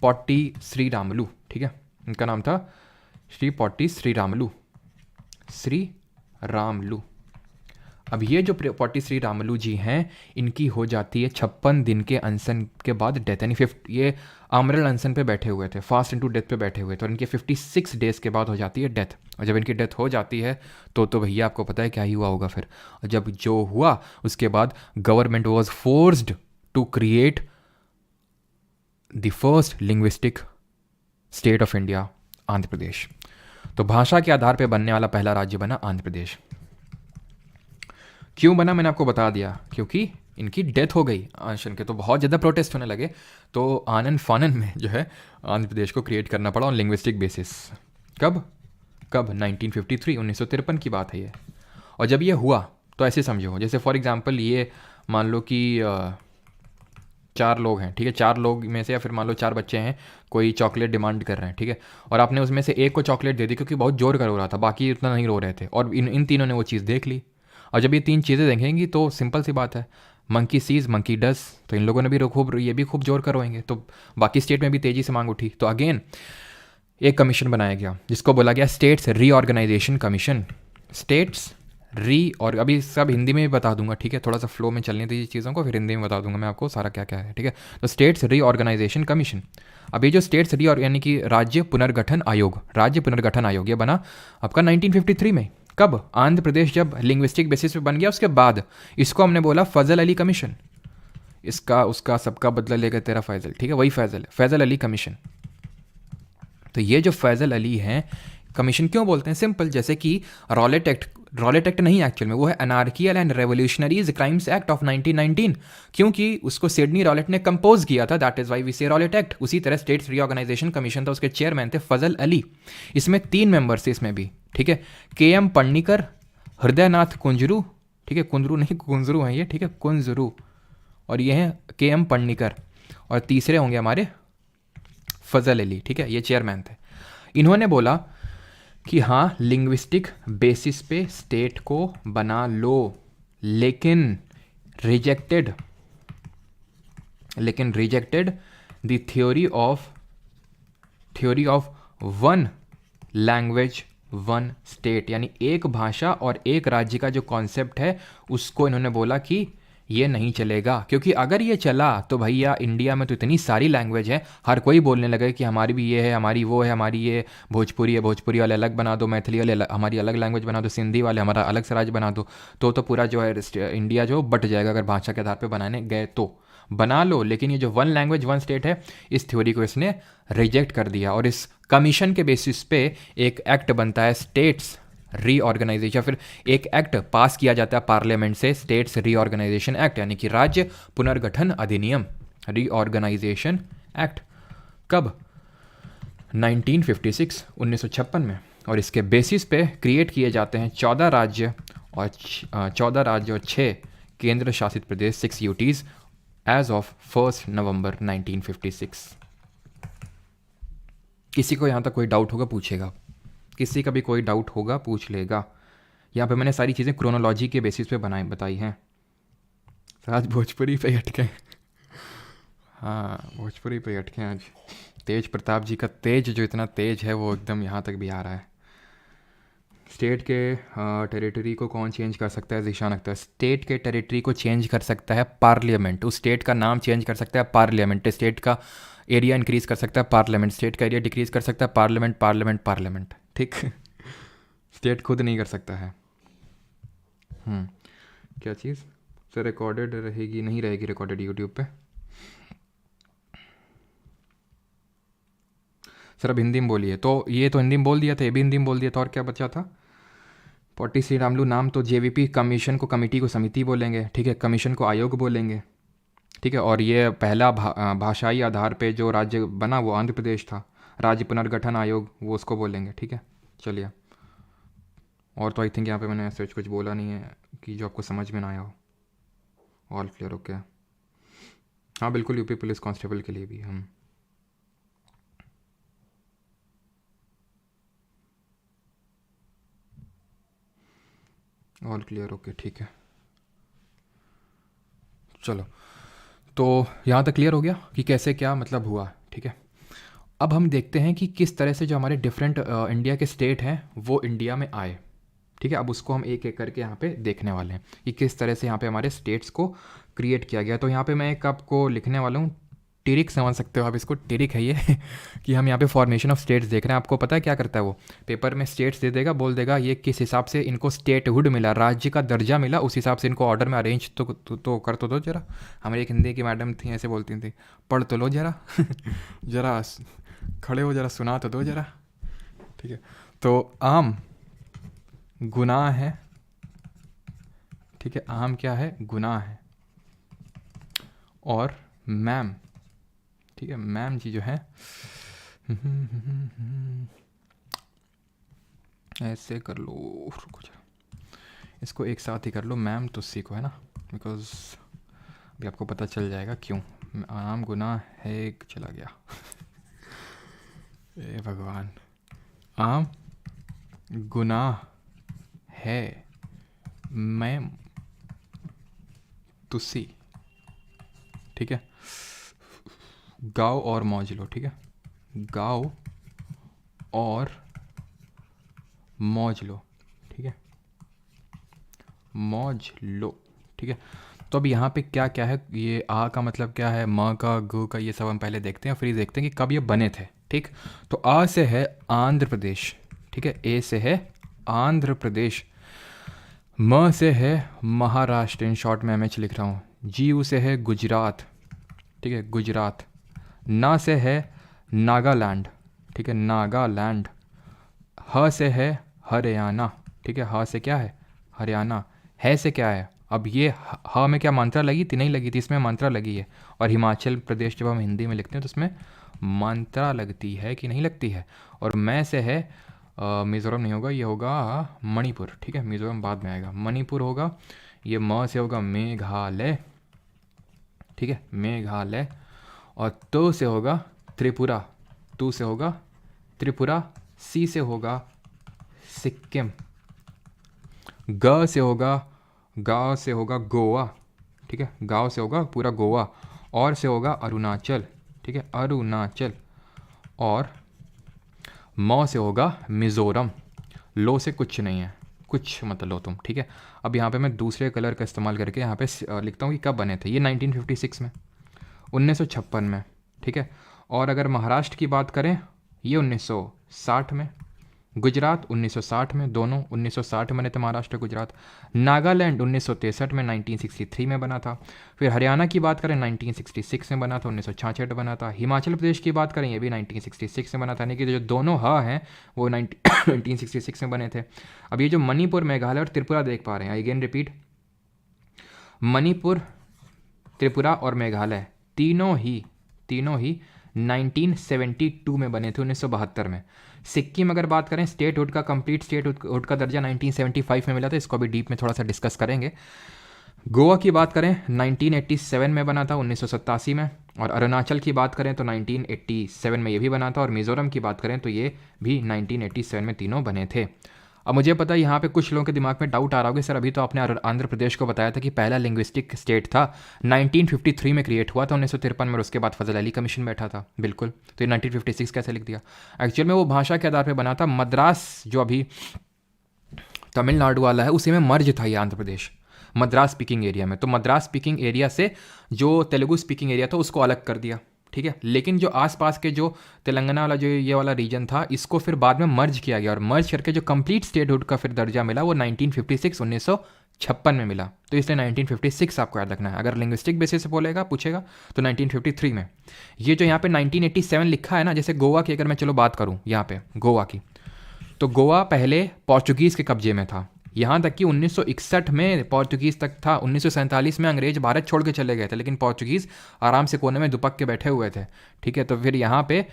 पोट्टी श्रीरामुलु, ठीक है, इनका नाम था श्री पोट्टी श्रीरामुलु, श्री रामुलु। अब ये जो पोट्टी श्रीरामुलु जी हैं, इनकी हो जाती है 56 दिन के अनशन के बाद डेथ, यानी ये आमरण अनशन पे बैठे हुए थे, फास्ट इनटू डेथ पे बैठे हुए थे, और इनके 56 डेज के बाद हो जाती है डेथ। और जब इनकी डेथ हो जाती है तो भैया आपको पता है क्या ही हुआ होगा फिर। और जब जो हुआ उसके बाद government was forced to create the first linguistic state of India, Andhra Pradesh. तो भाषा के आधार पर बनने वाला पहला राज्य बना आंध्र प्रदेश। क्यों बना मैंने आपको बता दिया, क्योंकि इनकी डेथ हो गई अनशन के, तो बहुत ज़्यादा प्रोटेस्ट होने लगे, तो आनन फानन में जो है आंध्र प्रदेश को क्रिएट करना पड़ा ऑन लिंग्विस्टिक बेसिस। कब, कब? 1953, 1953 की बात है ये। और जब ये हुआ तो ऐसे समझो, जैसे फॉर एग्जांपल ये मान लो कि 4 लोग हैं, ठीक है, 4 लोग में से, या फिर मान लो 4 बच्चे हैं, कोई चॉकलेट डिमांड कर रहे हैं, ठीक है, और आपने उसमें से एक को चॉकलेट दे दी क्योंकि बहुत जोर कर रो रहा था, बाकी उतना नहीं रो रहे थे, और इन तीनों ने वो चीज़ देख ली। और जब ये 3 चीज़ें देखेंगी तो सिंपल सी बात है, मंकी सीज मंकी डस, तो इन लोगों ने भी ये भी खूब जोर कर रोएंगे, तो बाकी स्टेट में भी तेज़ी से मांग उठी। तो अगेन एक कमीशन बनाया गया जिसको बोला गया स्टेट्स रीऑर्गेनाइजेशन कमीशन। स्टेट्स और अभी सब हिंदी में भी बता दूंगा, ठीक है, थोड़ा सा फ्लो में चलने दीजिए चीज़ों को, फिर हिंदी में बता दूंगा मैं आपको सारा क्या क्या है, ठीक है। तो स्टेट्स रीऑर्गेनाइजेशन कमीशन, अब ये जो स्टेट्स यानी कि राज्य पुनर्गठन आयोग, ये बना आपका 1953 में। कब? आंध्र प्रदेश जब लिंग्विस्टिक बेसिस पे बन गया उसके बाद इसको हमने बोला फजल अली कमीशन। इसका उसका सबका बदला लेगा तेरा फैजल, ठीक है, वही फैजल है, फैजल अली कमीशन। तो ये जो फैजल अली हैं कमीशन क्यों बोलते हैं? सिंपल, जैसे कि रॉलेट एक्ट नहीं एक्चुअल में, वो है anarchical and revolutionaries crimes act of 1919, क्योंकि उसको सिडनी रॉलेट ने कंपोज किया था, that is why we say Rowlatt act. उसी तरह स्टेट्स रीऑर्गेनाइजेशन कमीशन था, उसके चेयरमैन थे फजल अली। इसमें 3 मेंबर्स थे इसमें भी, ठीक है, KM पन्नीकर, हृदयनाथ कुंजरू, ठीक है, कुंजरू नहीं कुंजरू हैं ये, ठीक है, कुंजरू, और ये हैं KM पन्नीकर, और तीसरे होंगे हमारे फजल अली, ठीक है, ये चेयरमैन थे। इन्होंने बोला कि हाँ लिंग्विस्टिक बेसिस पे स्टेट को बना लो, लेकिन rejected the theory of one language one state, यानी एक भाषा और एक राज्य का जो कॉन्सेप्ट है उसको इन्होंने बोला कि ये नहीं चलेगा, क्योंकि अगर ये चला तो भैया इंडिया में तो इतनी सारी लैंग्वेज है, हर कोई बोलने लगे कि हमारी भी ये है, हमारी वो है, हमारी ये भोजपुरी है, भोजपुरी वाले अलग बना दो, मैथिली वाले हमारी अलग लैंग्वेज बना दो, सिंधी वाले हमारा अलग से राज्य बना दो, तो पूरा जो है इंडिया जो बट जाएगा। अगर भाषा के आधार पर बनाने गए तो बना लो, लेकिन ये जो वन लैंग्वेज वन स्टेट है इस थ्योरी को इसने रिजेक्ट कर दिया, और इस कमीशन के बेसिस पे एक एक्ट बनता है स्टेट्स रीऑर्गेनाइजेशन, फिर एक एक्ट पास किया जाता है पार्लियामेंट से, स्टेट्स रीऑर्गेनाइजेशन एक्ट, यानी कि राज्य पुनर्गठन अधिनियम, रीऑर्गेनाइजेशन एक्ट। कब? 1956, 1956 में। और इसके बेसिस पे क्रिएट किए जाते हैं 14 राज्य और 6 केंद्र शासित प्रदेश, 6 यूटीज, एज ऑफ 1 नवंबर 1956। किसी को यहाँ तक कोई डाउट होगा पूछेगा, किसी का भी कोई डाउट होगा पूछ लेगा। यहाँ पे मैंने सारी चीज़ें क्रोनोलॉजी के बेसिस पे बताई हैं। आज भोजपुरी पे अटके, हाँ भोजपुरी पे अटके आज। तेज प्रताप जी का तेज जो इतना तेज है वो एकदम यहाँ तक भी आ रहा है। स्टेट के टेरिटरी को कौन चेंज कर सकता है? ज़ीशान अख्तर। स्टेट के टेरिटरी को चेंज कर सकता है पार्लियामेंट, उस स्टेट का नाम चेंज कर सकता है पार्लियामेंट, स्टेट का एरिया इंक्रीज कर सकता है पार्लियामेंट, स्टेट का एरिया डिक्रीज कर सकता है पार्लियामेंट, ठीक। स्टेट खुद नहीं कर सकता है। क्या चीज़ सर? रिकॉर्डेड रहेगी? नहीं रहेगी रिकॉर्डेड यूट्यूब पे सर। अब हिंदी में बोलिए, तो ये तो हिंदी में बोल दिया था, ये भी हिंदी में बोल दिया था, और क्या बचा था? पॉटी श्री रामलू नाम तो JVP कमीशन को, कमेटी को समिति बोलेंगे, ठीक है, कमीशन को आयोग बोलेंगे, ठीक है। और ये पहला भाषाई आधार पे जो राज्य बना वो आंध्र प्रदेश था, राज्य पुनर्गठन आयोग वो उसको बोलेंगे, ठीक है। चलिए, और तो आई थिंक यहाँ पे मैंने ऐसे कुछ बोला नहीं है कि जो आपको समझ में ना आया हो। All clear? ओके, हाँ बिल्कुल, यूपी पुलिस कांस्टेबल के लिए भी हम ऑल क्लियर, ओके ठीक है। चलो, तो यहाँ तक क्लियर हो गया कि कैसे क्या मतलब हुआ, ठीक है। अब हम देखते हैं कि किस तरह से जो हमारे डिफरेंट इंडिया के स्टेट हैं वो इंडिया में आए, ठीक है। अब उसको हम एक एक करके यहाँ पे देखने वाले हैं कि किस तरह से यहाँ पे हमारे स्टेट्स को क्रिएट किया गया। तो यहाँ पे मैं एक आपको लिखने वाला हूँ, टिरिक समझ सकते हो आप इसको, टिरिक है ये कि हम यहाँ पे फॉर्मेशन ऑफ स्टेट्स देख रहे हैं। आपको पता है क्या करता है वो? पेपर में स्टेट्स दे देगा, बोल देगा ये किस हिसाब से इनको स्टेटहुड मिला, राज्य का दर्जा मिला, उस हिसाब से इनको ऑर्डर में अरेंज तो कर तो दो जरा। हमारी एक हिंदी की मैडम थी, ऐसे बोलती थी, पढ़ तो लो जरा जरा खड़े हो जरा, सुना तो दो जरा, ठीक है। तो आम गुनाह है, ठीक है, आम क्या है? गुनाह है। और मैम, ठीक है, मैम जी जो है ऐसे कर लो, रुको जरा, इसको एक साथ ही कर लो मैम तुस्सी को, है ना, बिकॉज अभी आपको पता चल जाएगा क्यों। आम गुनाह है, चला गया ए भगवान, आम गुनाह है मैम तुस्सी, ठीक है। गाओ और मौज लो, ठीक है, गाओ और मौज लो, ठीक है, मौज लो, ठीक है। तो अब यहाँ पे क्या क्या है, ये आ का मतलब क्या है, म का, ग का, ये सब हम पहले देखते हैं, फिर देखते हैं कि कब ये बने थे, ठीक। तो आ से है आंध्र प्रदेश, ठीक है, ए से है आंध्र प्रदेश, म से है महाराष्ट्र, इन शॉर्ट में एमएच लिख रहा हूँ, जी यू से है गुजरात, ठीक है, गुजरात, ना से है नागालैंड, ठीक है, नागालैंड, ह से है हरियाणा, ठीक है, ह से क्या है हरियाणा, है से क्या है, अब ये ह में क्या मात्रा लगी थी, नहीं लगी थी, इसमें मात्रा लगी है, और हिमाचल प्रदेश जब हम हिंदी में लिखते हैं तो उसमें मात्रा लगती है कि नहीं लगती है। और मैं से है मिज़ोरम नहीं होगा, ये होगा मणिपुर, ठीक है, मिज़ोरम बाद में आएगा, मणिपुर होगा, ये म से होगा मेघालय, ठीक है, मेघालय, और तो से होगा त्रिपुरा, तू से होगा त्रिपुरा, सी से होगा सिक्किम, ग से होगा, गाँव से होगा गोवा, ठीक है, गाँव से होगा पूरा गोवा, और से होगा अरुणाचल, ठीक है, अरुणाचल, और मौ से होगा मिज़ोरम, लो से कुछ नहीं है, कुछ मत लो तुम, ठीक है। अब यहाँ पे मैं दूसरे कलर का इस्तेमाल करके यहाँ पे लिखता हूँ कि कब बने थे, ये 1956 में, 1956 में, ठीक है। और अगर महाराष्ट्र की बात करें, ये 1960 में, गुजरात 1960 में, दोनों 1960 में बने थे महाराष्ट्र गुजरात, नागालैंड 1963 में, 1963 में बना था, फिर हरियाणा की बात करें 1966 में बना था, 1966 बना था, हिमाचल प्रदेश की बात करें ये भी 1966 में बना था, यानी कि जो दोनों ह हैं वो 1966 में बने थे। अब ये जो मणिपुर, मेघालय और त्रिपुरा देख पा रहे हैं, अगेन रिपीट, मणिपुर, त्रिपुरा और मेघालय तीनों ही 1972 में बने थे, 1972 में। सिक्किम अगर बात करें, स्टेटहुड का, कंप्लीट स्टेटहुड का दर्जा 1975 में मिला था, इसको अभी डीप में थोड़ा सा डिस्कस करेंगे। गोवा की बात करें 1987 में बना था, 1987 में, और अरुणाचल की बात करें तो 1987 में ये भी बना था, और मिज़ोरम की बात करें तो ये भी 1987 में तीनों बने थे। अब मुझे पता है यहाँ पे कुछ लोगों के दिमाग में डाउट आ रहा होगा, सर अभी तो आपने आंध्र प्रदेश को बताया था कि पहला लिंग्विस्टिक स्टेट था, 1953 में क्रिएट हुआ था, 1953 में, और उसके बाद फजल अली कमीशन बैठा था, बिल्कुल, तो ये 1956 कैसे लिख दिया। एक्चुअल में वो भाषा के आधार पर बना था, मद्रास जो अभी तमिलनाडु वाला है उसी में मर्ज था ये आंध्र प्रदेश, मद्रास स्पीकिंग एरिया में, तो मद्रास स्पीकिंग एरिया से जो तेलुगु स्पीकिंग एरिया था उसको अलग कर दिया, ठीक है। लेकिन जो आसपास के जो तेलंगाना वाला जो ये वाला रीजन था, इसको फिर बाद में मर्ज किया गया, और मर्ज करके जो कंप्लीट स्टेटहुड का फिर दर्जा मिला वो 1956 में मिला, तो इसलिए 1956 आपको याद रखना है। अगर लिंग्विस्टिक बेसिस से बोलेगा, पूछेगा तो 1953 में। ये जो यहाँ पे 1987 लिखा है ना, जैसे गोवा की अगर मैं चलो बात करूँ यहाँ पे गोवा की, तो गोवा पहले पोर्चुगीज़ के कब्जे में था, यहाँ तक कि 1961 में पोर्चुगीज़ तक था, 1947 में अंग्रेज भारत छोड़ के चले गए थे, लेकिन पोर्चुगीज़ आराम से कोने में दुपक के बैठे हुए थे, ठीक है। तो फिर यहाँ पे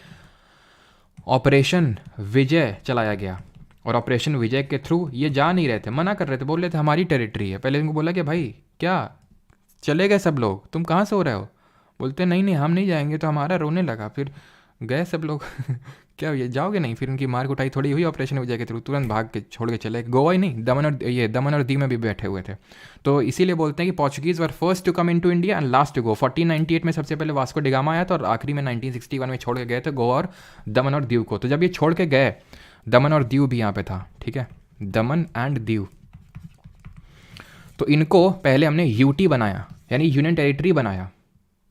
ऑपरेशन विजय चलाया गया, और ऑपरेशन विजय के थ्रू ये जा नहीं रहे थे, मना कर रहे थे, बोल रहे थे हमारी टेरिटरी है। पहले इनको बोला कि भाई क्या चले गए सब लोग, तुम कहाँ से हो रहे हो, बोलते नहीं नहीं हम नहीं जाएंगे, तो हमारा रोने लगा, फिर गए सब लोग क्या ये जाओगे नहीं, फिर उनकी मार कुटाई थोड़ी हुई ऑपरेशन विजय के थ्रू, तुरंत भाग के छोड़ के चले। गोवा ही नहीं, दमन और दीव में भी बैठे हुए थे। तो इसीलिए बोलते हैं कि Portuguese were first to come into India and last to go. 1498 में सबसे पहले वास्को डिगामा आया था, और आखिरी में 1961 में छोड़ के गए थे गोवा और दमन और दीव को। तो जब ये छोड़ के गए, दमन और दीव भी यहाँ पे था, ठीक है, दमन एंड दीव, तो इनको पहले हमने यूटी बनाया, यानी यूनियन टेरिटरी बनाया,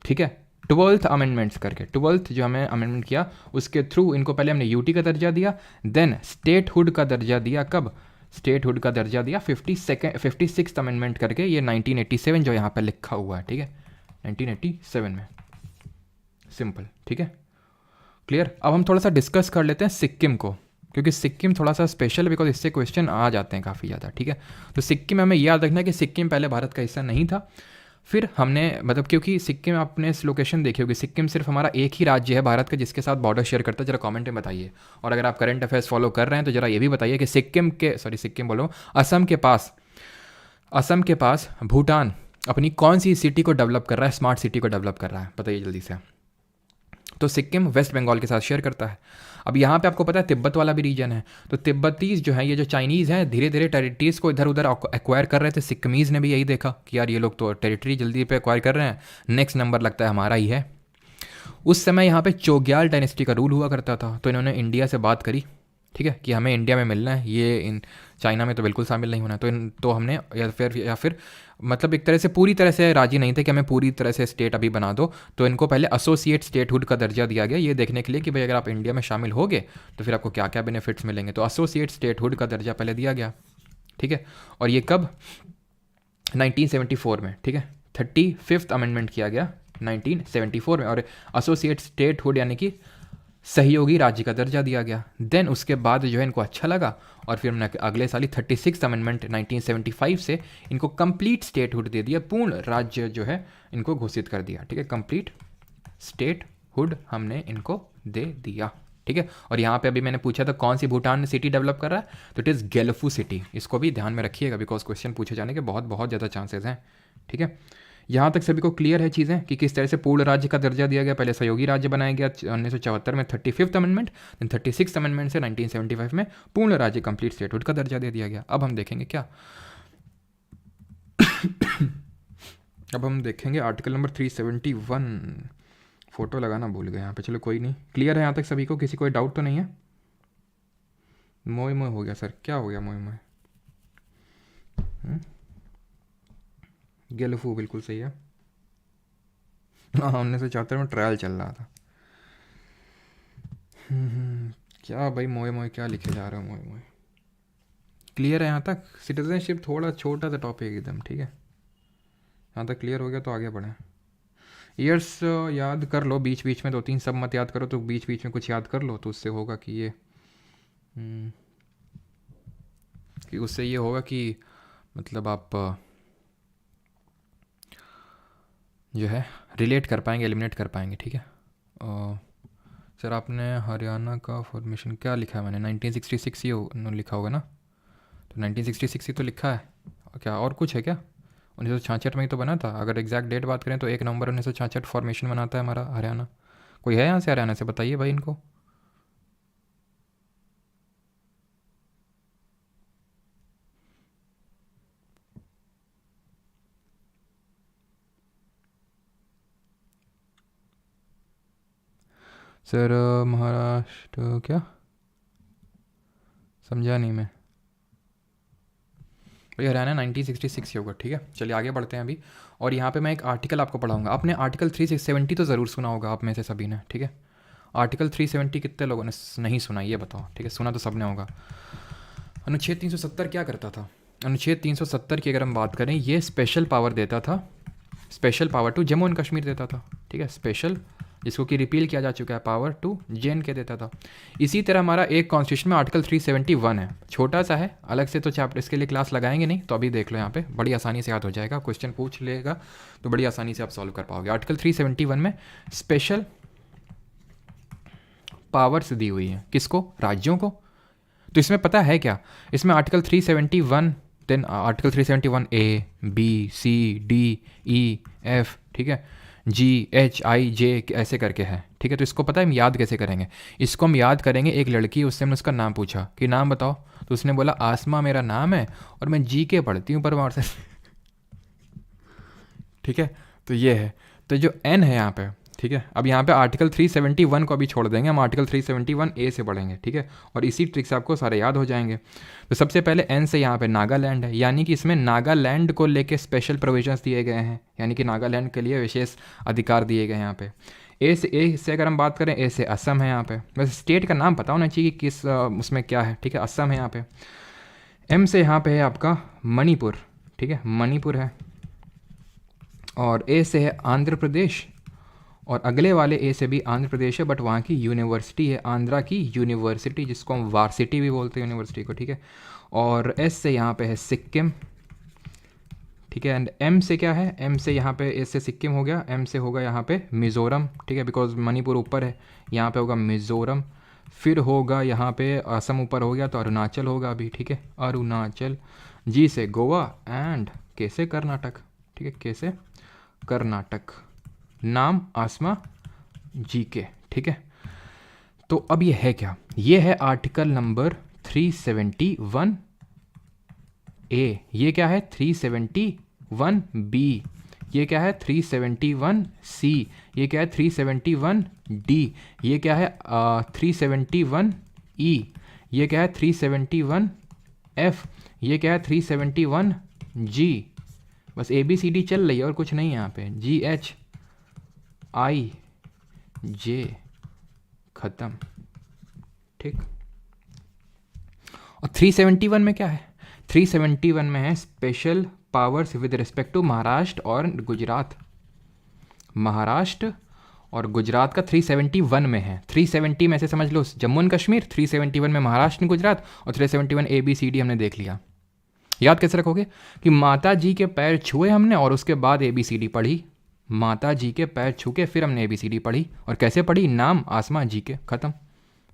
ठीक है, 12th अमेंडमेंट्स करके। 12th जो हमें अमेंडमेंट किया उसके थ्रू इनको पहले हमने यूटी का दर्जा दिया, देन स्टेटहुड का दर्जा दिया, कब स्टेटहुड का दर्जा दिया 56th अमेंडमेंट करके, ये 1987 जो यहाँ पे लिखा हुआ है, ठीक है, 1987 में, सिंपल, ठीक है, क्लियर। अब हम थोड़ा सा डिस्कस कर लेते हैं सिक्किम को, क्योंकि सिक्किम थोड़ा सा स्पेशल है, बिकॉज इससे क्वेश्चन आ जाते हैं काफ़ी ज़्यादा, ठीक है। तो सिक्किम हमें याद रखना है कि सिक्किम पहले भारत का हिस्सा नहीं था, फिर हमने मतलब क्योंकि सिक्किम आपने लोकेशन देखी होगी, सिक्किम सिर्फ हमारा एक ही राज्य है भारत का जिसके साथ बॉर्डर शेयर करता है, जरा कमेंट में बताइए। और अगर आप करंट अफेयर्स फॉलो कर रहे हैं तो जरा ये भी बताइए कि सिक्किम बोलो, असम के पास भूटान अपनी कौन सी सिटी को डेवलप कर रहा है, स्मार्ट सिटी को डेवलप कर रहा है, बताइए जल्दी से। तो सिक्किम वेस्ट बंगाल के साथ शेयर करता है। अब यहाँ पे आपको पता है तिब्बत वाला भी रीजन है, तो तिब्बतीज जो है, ये जो चाइनीज़ हैं, धीरे धीरे टेरिटरीज़ को इधर उधर एक्वायर कर रहे थे। सिक्किमीज़ ने भी यही देखा कि यार ये लोग तो टेरिटरी जल्दी पे एक्वायर कर रहे हैं, नेक्स्ट नंबर लगता है हमारा ही है। उस समय यहाँ पे चोग्याल डायनेस्टी का रूल हुआ करता था, तो इन्होंने इंडिया से बात करी, ठीक है, कि हमें इंडिया में मिलना है, ये इन चाइना में तो बिल्कुल शामिल नहीं होना। तो हमने या फिर मतलब एक तरह से पूरी तरह से राजी नहीं थे कि हमें पूरी तरह से स्टेट अभी बना दो, तो इनको पहले एसोसिएट स्टेटहुड का दर्जा दिया गया, ये देखने के लिए कि भाई अगर आप इंडिया में शामिल होगे तो फिर आपको क्या क्या बेनिफिट्स मिलेंगे। तो एसोसिएट स्टेटहुड का दर्जा पहले दिया गया, ठीक है। और ये कब, 1974 में, ठीक है, 35th अमेंडमेंट किया गया 1974 में, और एसोसिएट स्टेटहुड यानी कि सहयोगी राज्य का दर्जा दिया गया। देन उसके बाद जो है इनको अच्छा लगा और फिर हमने अगले साल ही 36th अमेंडमेंट 1975 से इनको कंप्लीट स्टेटहुड दे दिया, पूर्ण राज्य जो है इनको घोषित कर दिया, ठीक है, कंप्लीट स्टेटहुड हमने इनको दे दिया, ठीक है। और यहाँ पे अभी मैंने पूछा था कौन सी भूटान सिटी डेवलप कर रहा है, तो इट इज़ गेलफू सिटी। इसको भी ध्यान में रखिएगा बिकॉज क्वेश्चन पूछे जाने के बहुत बहुत ज़्यादा चांसेस हैं, ठीक है। यहाँ तक सभी को क्लियर है चीज़ें कि किस तरह से पूर्ण राज्य का दर्जा दिया गया। पहले सहयोगी राज्य बनाया गया 1974 में 35th amendment, then 36th amendment से 1975 में पूर्ण राज्य कंप्लीट स्टेटहुड का दर्जा दे दिया गया। अब हम देखेंगे क्या अब हम देखेंगे आर्टिकल नंबर 371। फोटो लगाना भूल गए यहाँ पे, चलो कोई नहीं, क्लियर है यहाँ तक सभी को, किसी कोई डाउट तो नहीं है। मोए मोए हो गया सर, क्या हो गया मोए मोए? गेलफू बिल्कुल सही है। हाँ, 1974 में ट्रायल चल रहा था। क्या भाई मोए मोए क्या लिखे जा रहे हो मोए मोए? क्लियर है यहाँ तक? सिटीजनशिप थोड़ा छोटा सा टॉपिक एकदम, ठीक है, यहाँ तक क्लियर हो गया तो आगे बढ़ें। ईयर्स याद कर लो बीच बीच में, 2-3 सब मत याद करो, तो बीच बीच में कुछ याद कर लो, तो उससे होगा कि मतलब आप जो है रिलेट कर पाएंगे, एलिमिनेट कर पाएंगे, ठीक है। सर आपने हरियाणा का फॉर्मेशन क्या लिखा है? मैंने 1966 ये लिखा होगा ना, तो 1966 ही तो लिखा है, क्या और कुछ है क्या? 1966 में ही तो बना था। अगर एग्जैक्ट डेट बात करें तो 1 नवंबर 1966 फॉर्मेशन बनाता है हमारा हरियाणा। कोई है यहाँ से हरियाणा से? बताइए भाई इनको। सर महाराष्ट्र क्या समझा नहीं मैं भाई, हरियाणा 1966 ही होगा, ठीक है। चलिए आगे बढ़ते हैं अभी। और यहाँ पे मैं एक आर्टिकल आपको पढ़ाऊंगा। आपने आर्टिकल 370 तो ज़रूर सुना होगा आप में से सभी ने, ठीक है। आर्टिकल 370 कितने लोगों ने नहीं सुना ये बताओ, ठीक है, सुना तो सब ने होगा। अनुच्छेद 370 क्या करता था? अनुच्छेद 370 की अगर हम बात करें, ये स्पेशल पावर देता था, special power to Jammu and Kashmir देता था, ठीक है, स्पेशल, जिसको कि रिपील किया जा चुका है, पावर टू JNK देता था। इसी तरह हमारा एक कॉन्स्टिट्यूशन में आर्टिकल 371 है, छोटा सा है, अलग से तो चैप्टर इसके लिए क्लास लगाएंगे नहीं, तो अभी देख लो यहाँ पे, बड़ी आसानी से याद हो जाएगा, क्वेश्चन पूछ लेगा तो बड़ी आसानी से आप सॉल्व कर पाओगे। आर्टिकल 371 में स्पेशल पावर्स दी हुई हैं, किसको? राज्यों को। तो इसमें पता है क्या, इसमें article 371, then article 371A B C D E F, ठीक है, G H I J ऐसे करके है, ठीक है। तो इसको पता है हम याद कैसे करेंगे? इसको हम याद करेंगे, एक लड़की, उससे हमने उसका नाम पूछा कि नाम बताओ, तो उसने बोला आसमा मेरा नाम है और मैं GK पढ़ती हूँ परमार से ठीक है, तो ये है। तो जो N है यहाँ पे, ठीक है, अब यहाँ पे आर्टिकल 371 को अभी छोड़ देंगे, हम आर्टिकल 371A से पढ़ेंगे, ठीक है, और इसी ट्रिक से आपको सारे याद हो जाएंगे। तो सबसे पहले N से यहाँ पे नागालैंड है, यानी कि इसमें नागालैंड को लेके स्पेशल प्रोविजंस दिए गए हैं, यानी कि नागालैंड के लिए विशेष अधिकार दिए गए हैं यहाँ पे। ए से अगर हम बात करें, ए से असम है यहाँ पे, वैसे स्टेट का नाम पता होना चाहिए कि किस उसमें क्या है, ठीक है, असम है यहाँ पे। M से यहाँ पे है आपका मणिपुर, ठीक है, मणिपुर है। और A से है आंध्र प्रदेश, और अगले वाले A से भी आंध्र प्रदेश है, बट वहाँ की यूनिवर्सिटी है आंध्रा की यूनिवर्सिटी, जिसको हम वार्सिटी भी बोलते हैं यूनिवर्सिटी को, ठीक है। और S से यहाँ पे है सिक्किम, ठीक है। एंड एम से क्या है, एम से यहाँ पे, एस से सिक्किम हो गया, एम से होगा यहाँ पे मिज़ोरम, ठीक है, बिकॉज मणिपुर ऊपर है, यहाँ पे होगा मिज़ोरम। फिर होगा यहाँ पे असम ऊपर हो गया तो अरुणाचल होगा अभी, ठीक है, अरुणाचल। जी से गोवा एंड के से कर्नाटक, ठीक है, के से कर्नाटक। नाम आसमा जी के, ठीक है। तो अब ये है क्या, ये है आर्टिकल नंबर 371 ए, ये क्या है 371 बी, ये क्या है 371 सी, ये क्या है 371 डी, ये क्या है 371 ई, ये क्या है 371 एफ, ये क्या है 371 जी। बस ए बी सी डी चल रही है और कुछ नहीं है यहाँ पे, जी एच आई जे, खत्म, ठीक। और 371 में क्या है, 371 में है special powers with respect to Maharashtra और गुजरात। महाराष्ट्र और गुजरात का 371 में है, 370 में से समझ लो जम्मू एंड कश्मीर, 371 में महाराष्ट्र गुजरात, और 371 ए बी सी डी हमने देख लिया। याद कैसे रखोगे कि माता जी के पैर छुए हमने और उसके बाद ए बी सी डी पढ़ी, माता जी के पैर छू के फिर हमने ए बी सी डी पढ़ी, और कैसे पढ़ी, नाम आसमा जी के, खत्म।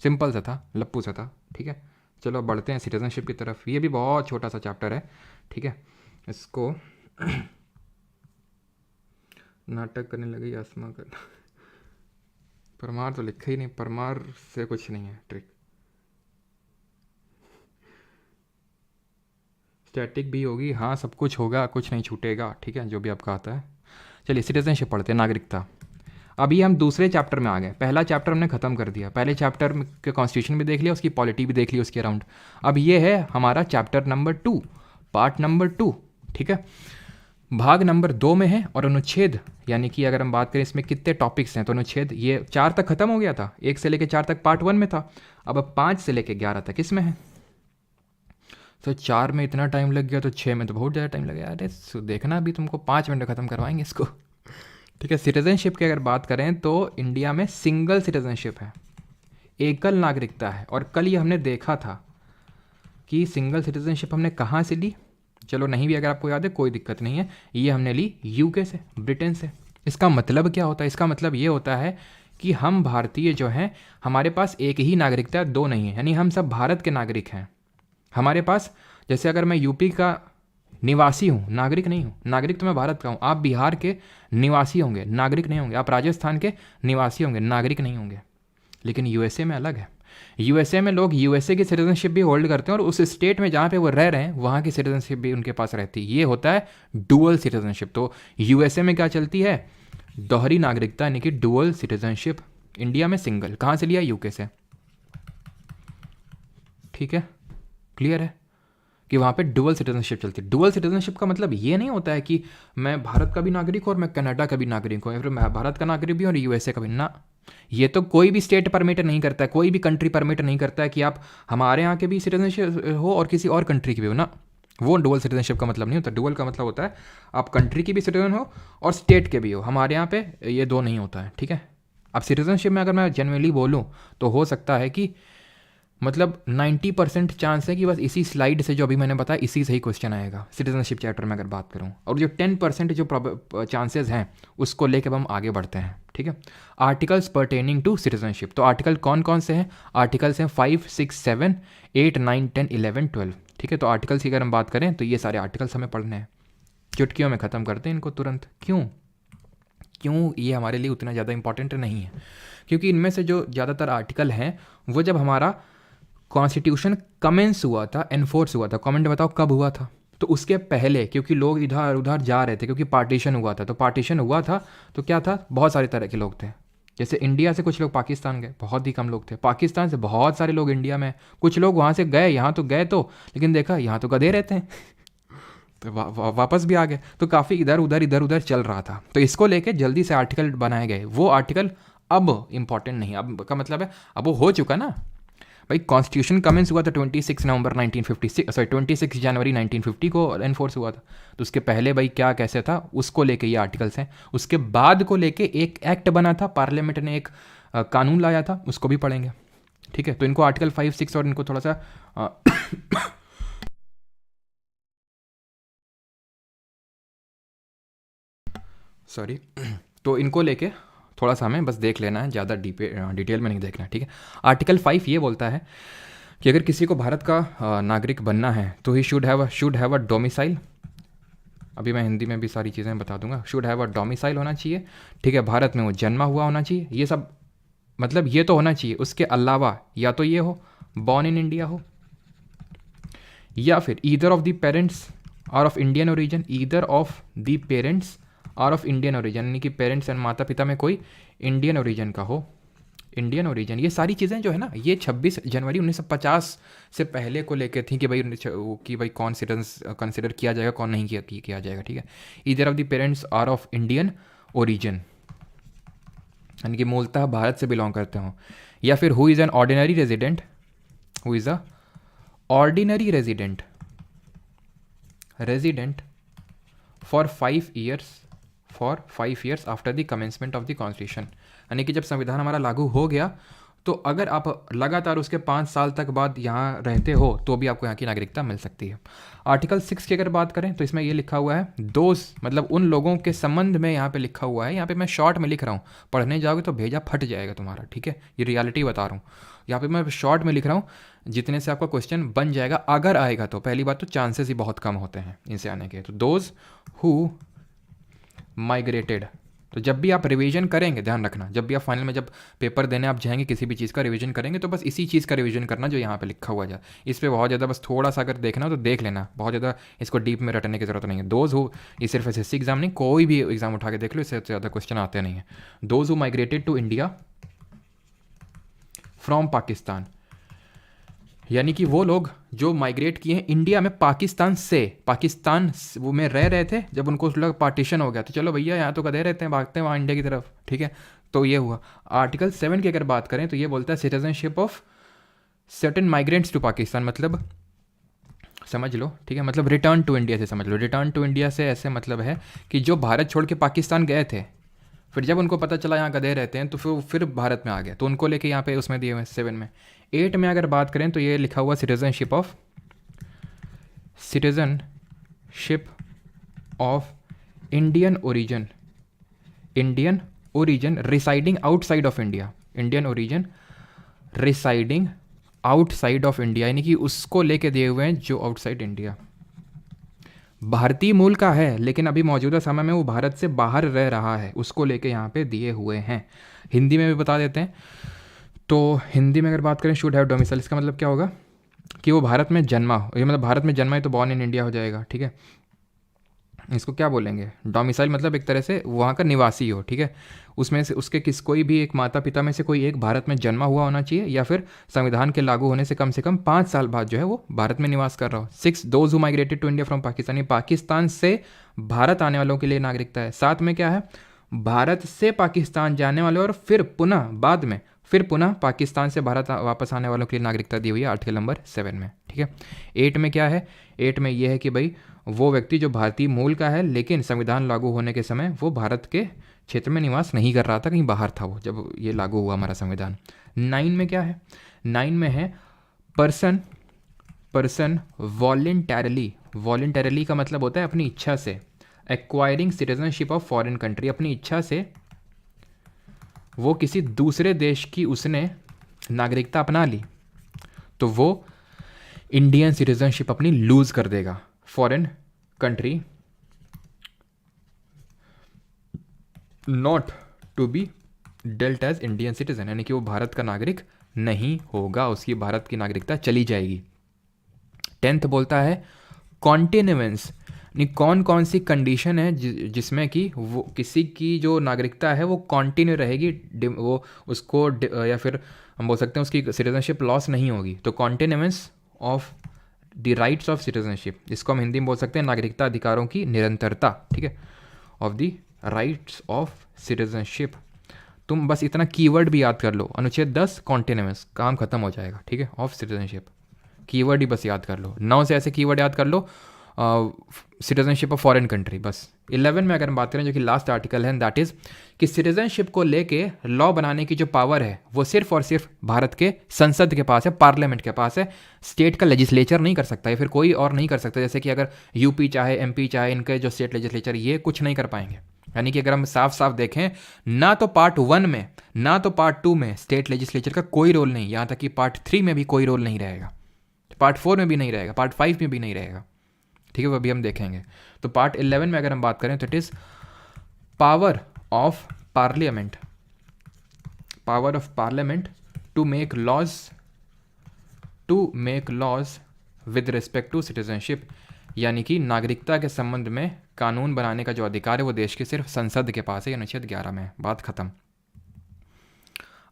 सिंपल सा था, लप्पू सा था, ठीक है। चलो बढ़ते हैं सिटीजनशिप की तरफ। ये भी बहुत छोटा सा चैप्टर है, ठीक है। इसको नाटक करने लगी आसमा करना, परमार तो लिखा ही नहीं, परमार से कुछ नहीं है ट्रिक। स्टैटिक भी होगी, हाँ सब कुछ होगा, कुछ नहीं छूटेगा, ठीक है, जो भी आपका आता है। चलिए सिटीजनशिप पढ़ते हैं, नागरिकता। अभी हम दूसरे चैप्टर में आ गए, पहला चैप्टर हमने खत्म कर दिया, पहले चैप्टर के कॉन्स्टिट्यूशन भी देख लिया, उसकी पॉलिटी भी देख ली उसके अराउंड। अब ये है हमारा चैप्टर नंबर 2, पार्ट नंबर 2, ठीक है। भाग नंबर 2 में है, और अनुच्छेद, यानी कि अगर हम बात करें इसमें कितने टॉपिक्स हैं, तो अनुच्छेद ये 4 तक खत्म हो गया था, 1 से लेकर 4 तक पार्ट 1 में था, अब 5 से लेकर 11 तक इसमें है। तो 4 में इतना टाइम लग गया तो 6 में तो बहुत ज़्यादा टाइम लगेगा। अरे देखना अभी तुमको 5 मिनट में ख़त्म करवाएंगे इसको, ठीक है। सिटीजनशिप की अगर बात करें तो इंडिया में सिंगल सिटीजनशिप है, एकल नागरिकता है। और कल ये हमने देखा था कि सिंगल सिटीजनशिप हमने कहाँ से ली, चलो नहीं भी अगर आपको याद है कोई दिक्कत नहीं है, ये हमने ली यूके से, ब्रिटेन से। इसका मतलब क्या होता है, इसका मतलब ये होता है कि हम भारतीय जो हैं हमारे पास एक ही नागरिकता, 2 नहीं है, यानी हम सब भारत के नागरिक हैं। हमारे पास, जैसे अगर मैं यूपी का निवासी हूँ, नागरिक नहीं हूँ, नागरिक तो मैं भारत का हूँ, आप बिहार के निवासी होंगे, नागरिक नहीं होंगे, आप राजस्थान के निवासी होंगे, नागरिक नहीं होंगे। लेकिन यूएसए में अलग है, यूएसए में लोग यूएसए की सिटीजनशिप भी होल्ड करते हैं, और उस स्टेट में जहाँ पे वो रह रहे हैं वहाँ की सिटीजनशिप भी उनके पास रहती है, ये होता है डुअल सिटीजनशिप। तो यूएसए में क्या चलती है, दोहरी नागरिकता, यानी कि डुअल सिटीजनशिप। इंडिया में सिंगल, कहाँ से लिया, यूके से, ठीक है, क्लियर है कि वहाँ पे डुअल सिटीजनशिप चलती है। डुअल सिटीजनशिप का मतलब ये नहीं होता है कि मैं भारत का भी नागरिक हूँ और मैं कनाडा का भी नागरिक हूँ, या फिर मैं भारत का नागरिक भी हूँ और यूएसए का भी ना। ये तो कोई भी स्टेट परमिट नहीं करता है, कोई भी कंट्री परमिट नहीं करता है कि आप हमारे यहाँ के भी सिटीजनशिप हो और किसी और कंट्री की भी हो ना। वो डुअल सिटीजनशिप का मतलब नहीं होता। डुअल का मतलब होता है आप कंट्री की भी सिटीजन हो और स्टेट के भी हो। हमारे यहाँ पे ये 2 नहीं होता है, ठीक है। अब सिटीजनशिप में अगर मैं जेन्युइनली बोलूँ तो हो सकता है कि मतलब 90% चांस है कि बस इसी स्लाइड से जो अभी मैंने बताया इसी से ही क्वेश्चन आएगा सिटीजनशिप चैप्टर में अगर बात करूं, और जो 10% जो चांसेस हैं उसको लेकर हम आगे बढ़ते हैं, ठीक है। आर्टिकल्स पर्टेनिंग टू सिटीजनशिप, तो आर्टिकल कौन कौन से हैं, आर्टिकल्स हैं 5, 6, 7, 8, 9, 10, 11, 12, ठीक है। तो आर्टिकल्स की अगर हम बात करें तो ये सारे आर्टिकल्स हमें पढ़ने हैं, चुटकियों में ख़त्म करते हैं इनको तुरंत। क्यों ये हमारे लिए उतना ज़्यादा इंपॉर्टेंट नहीं है, क्योंकि इनमें से जो ज़्यादातर आर्टिकल हैं वो जब हमारा कॉन्स्टिट्यूशन कमेंस हुआ था, एनफोर्स हुआ था, कमेंट बताओ कब हुआ था, तो उसके पहले, क्योंकि लोग इधर उधर जा रहे थे, क्योंकि पार्टीशन हुआ था, तो पार्टीशन हुआ था तो क्या था, बहुत सारे तरह के लोग थे। जैसे इंडिया से कुछ लोग पाकिस्तान गए, बहुत ही कम लोग थे। पाकिस्तान से बहुत सारे लोग इंडिया में, कुछ लोग वहाँ से गए, यहाँ तो गए तो, लेकिन देखा यहाँ तो गधे रहते हैं तो वापस भी आ गए। तो काफ़ी इधर उधर चल रहा था, तो इसको लेके जल्दी से आर्टिकल बनाए गए। वो आर्टिकल अब इम्पॉर्टेंट नहीं, अब का मतलब है अब वो हो चुका ना भाई। कॉन्स्टिट्यूशन कमेंस हुआ था 26 नवंबर 1956, सॉरी 26 जनवरी 1950 को एनफोर्स हुआ था। तो उसके पहले भाई क्या कैसे था उसको लेके ये आर्टिकल्स हैं। उसके बाद को लेके एक एक्ट बना था, पार्लियामेंट ने एक कानून लाया था, उसको भी पढ़ेंगे, ठीक है। तो इनको आर्टिकल 5, 6 और इनको थोड़ा सा सॉरी। तो इनको लेके थोड़ा सा हमें बस देख लेना है, ज़्यादा डिटेल में नहीं देखना है, ठीक है। आर्टिकल 5 ये बोलता है कि अगर किसी को भारत का नागरिक बनना है तो he should have a domicile. अभी मैं हिंदी में भी सारी चीज़ें बता दूंगा। शुड हैव अ डोमिसाइल होना चाहिए, ठीक है, भारत में वो जन्मा हुआ होना चाहिए, ये सब मतलब ये तो होना चाहिए। उसके अलावा या तो ये हो बॉर्न इन इंडिया हो, या फिर either of the parents are of Indian origin, either of the parents are of Indian origin, यानी कि पेरेंट्स एंड माता पिता में कोई इंडियन ओरिजिन का हो, इंडियन ओरिजिन। ये सारी चीज़ें जो है ना, ये 26 जनवरी 1950 से पहले को लेकर थी कि भाई कौन सिटीजन कंसिडर किया जाएगा, कौन नहीं किया जाएगा, ठीक है। Either of the parents are of Indian origin, यानी कि मूलतः भारत से बिलोंग करते हों, या फिर who is an ordinary resident, who is a ordinary resident for 5 years after the commencement of the constitution, यानी कि जब संविधान हमारा लागू हो गया तो अगर आप लगातार उसके 5 साल तक बाद यहाँ रहते हो तो भी आपको यहाँ की नागरिकता मिल सकती है। आर्टिकल 6 की अगर बात करें तो इसमें ये लिखा हुआ है दोज, मतलब उन लोगों के संबंध में यहाँ पे लिखा हुआ है। यहाँ पे मैं शॉर्ट में लिख रहा हूँ, पढ़ने जाओगे तो भेजा फट जाएगा तुम्हारा, ठीक है, ये रियलिटी बता रहा हूँ। यहाँ पे मैं शॉर्ट में लिख रहा हूँ जितने से आपका क्वेश्चन बन जाएगा, अगर आएगा तो। पहली बात तो चांसेस ही बहुत कम होते हैं इनसे आने के। तो दोज हु माइग्रेटेड, तो जब भी आप रिवीजन करेंगे ध्यान रखना, जब भी आप फाइनल में जब पेपर देने आप जाएंगे किसी भी चीज़ का रिवीजन करेंगे तो बस इसी चीज़ का रिवीजन करना जो यहाँ पे लिखा हुआ है। इस पे बहुत ज़्यादा बस थोड़ा सा अगर देखना हो तो देख लेना, बहुत ज़्यादा इसको डीप में रटने की जरूरत नहीं है। दोज हु, ये सिर्फ एसएससी एग्जाम नहीं, कोई भी एग्जाम उठा के देख लो, इससे ज़्यादा क्वेश्चन आते नहीं है। Those who migrated to India from Pakistan, यानी कि वो लोग जो माइग्रेट किए हैं इंडिया में पाकिस्तान वो में रह रहे थे, जब उनको लगा पार्टीशन हो गया तो चलो भैया यहाँ तो गधे रहते हैं, भागते हैं वहाँ इंडिया की तरफ, ठीक है। तो ये हुआ। आर्टिकल 7 की अगर बात करें तो ये बोलता है citizenship of certain migrants to Pakistan, मतलब समझ लो, ठीक है, मतलब रिटर्न टू इंडिया से समझ लो। रिटर्न टू इंडिया से ऐसे मतलब है कि जो भारत छोड़ के पाकिस्तान गए थे, फिर जब उनको पता चला यहाँ गधे रहते हैं तो फिर भारत में आ गए, तो उनको लेके यहाँ पे उसमें दिए हुए 7 में। 8 में अगर बात करें तो ये लिखा हुआ citizenship of Indian origin residing outside of India, Indian origin residing outside of India, यानी कि उसको लेके दिए हुए हैं जो आउटसाइड इंडिया, भारतीय मूल का है लेकिन अभी मौजूदा समय में वो भारत से बाहर रह रहा है, उसको लेके यहाँ पे दिए हुए हैं। हिंदी में भी बता देते हैं, तो हिंदी में अगर बात करें शुड हैव डोमिसाइल, इसका मतलब क्या होगा कि वो भारत में जन्मा हो, ये मतलब भारत में जन्मा है तो बॉर्न इन इंडिया हो जाएगा, ठीक है। इसको क्या बोलेंगे, डोमिसाइल मतलब एक तरह से वहाँ का निवासी हो, ठीक है। उसमें से उसके कोई भी एक माता पिता में से कोई एक भारत में जन्मा हुआ होना चाहिए, या फिर संविधान के लागू होने से कम 5 साल बाद जो है वो भारत में निवास कर रहा हो। 6 those who migrated to India from Pakistan, Pakistan से भारत आने वालों के लिए नागरिकता है। 7 में क्या है, भारत से पाकिस्तान जाने वाले और फिर पुनः पाकिस्तान से भारत वापस आने वालों के लिए नागरिकता दी हुई है आर्टिकल नंबर 7 में, ठीक है। 8 में क्या है, 8 में यह है कि भाई वो व्यक्ति जो भारतीय मूल का है लेकिन संविधान लागू होने के समय वो भारत के क्षेत्र में निवास नहीं कर रहा था, कहीं बाहर था वो जब ये लागू हुआ हमारा संविधान। 9 में क्या है, 9 में है पर्सन वॉलेंटरली का मतलब होता है अपनी इच्छा से, acquiring citizenship of foreign country, अपनी इच्छा से वो किसी दूसरे देश की उसने नागरिकता अपना ली तो वो इंडियन सिटीजनशिप अपनी लूज कर देगा। Foreign country not to be dealt as Indian citizen, यानी कि वो भारत का नागरिक नहीं होगा, उसकी भारत की नागरिकता चली जाएगी। 10th बोलता है कॉन्टिन्यूएंस, कौन कौन सी कंडीशन है जिसमें कि वो किसी की जो नागरिकता है वो कॉन्टिन्यू रहेगी, वो उसको या फिर हम बोल सकते हैं उसकी सिटीजनशिप लॉस नहीं होगी। तो continuance of the rights of citizenship, जिसको हम हिंदी में बोल सकते हैं नागरिकता अधिकारों की निरंतरता, ठीक है, of the rights of citizenship. तुम बस इतना कीवर्ड भी याद कर लो, अनुच्छेद 10 कॉन्टिन्यूएंस, काम खत्म हो जाएगा, ठीक है, ऑफ सिटीजनशिप, कीवर्ड ही बस याद कर लो। 9 से ऐसे कीवर्ड याद कर लो, सिटीजनशिप ऑफ फॉरेन कंट्री बस। 11 में अगर हम बात करें जो कि लास्ट आर्टिकल है, दैट इज़ कि सिटीजनशिप को लेके लॉ बनाने की जो पावर है वो सिर्फ और सिर्फ भारत के संसद के पास है, पार्लियामेंट के पास है। स्टेट का लेजिस्लेचर नहीं कर सकता, या फिर कोई और नहीं कर सकता, जैसे कि अगर यूपी चाहे एमपी चाहे इनके जो स्टेट लेजिस्लेचर ये कुछ नहीं कर पाएंगे, यानी कि अगर हम साफ साफ देखें, ना तो पार्ट 1 में ना तो पार्ट 2 में स्टेट लेजिस्लेचर का कोई रोल नहीं, यहाँ तक कि पार्ट 3 में भी कोई रोल नहीं रहेगा, पार्ट 4 में भी नहीं रहेगा, पार्ट 5 में भी नहीं रहेगा, ठीक है, वो अभी हम देखेंगे। तो पार्ट 11 में अगर हम बात करें तो it is power of parliament, power of parliament to make laws with respect to citizenship, यानी कि नागरिकता के संबंध में कानून बनाने का जो अधिकार है वो देश के सिर्फ संसद के पास है, अनुच्छेद 11 में, बात खत्म।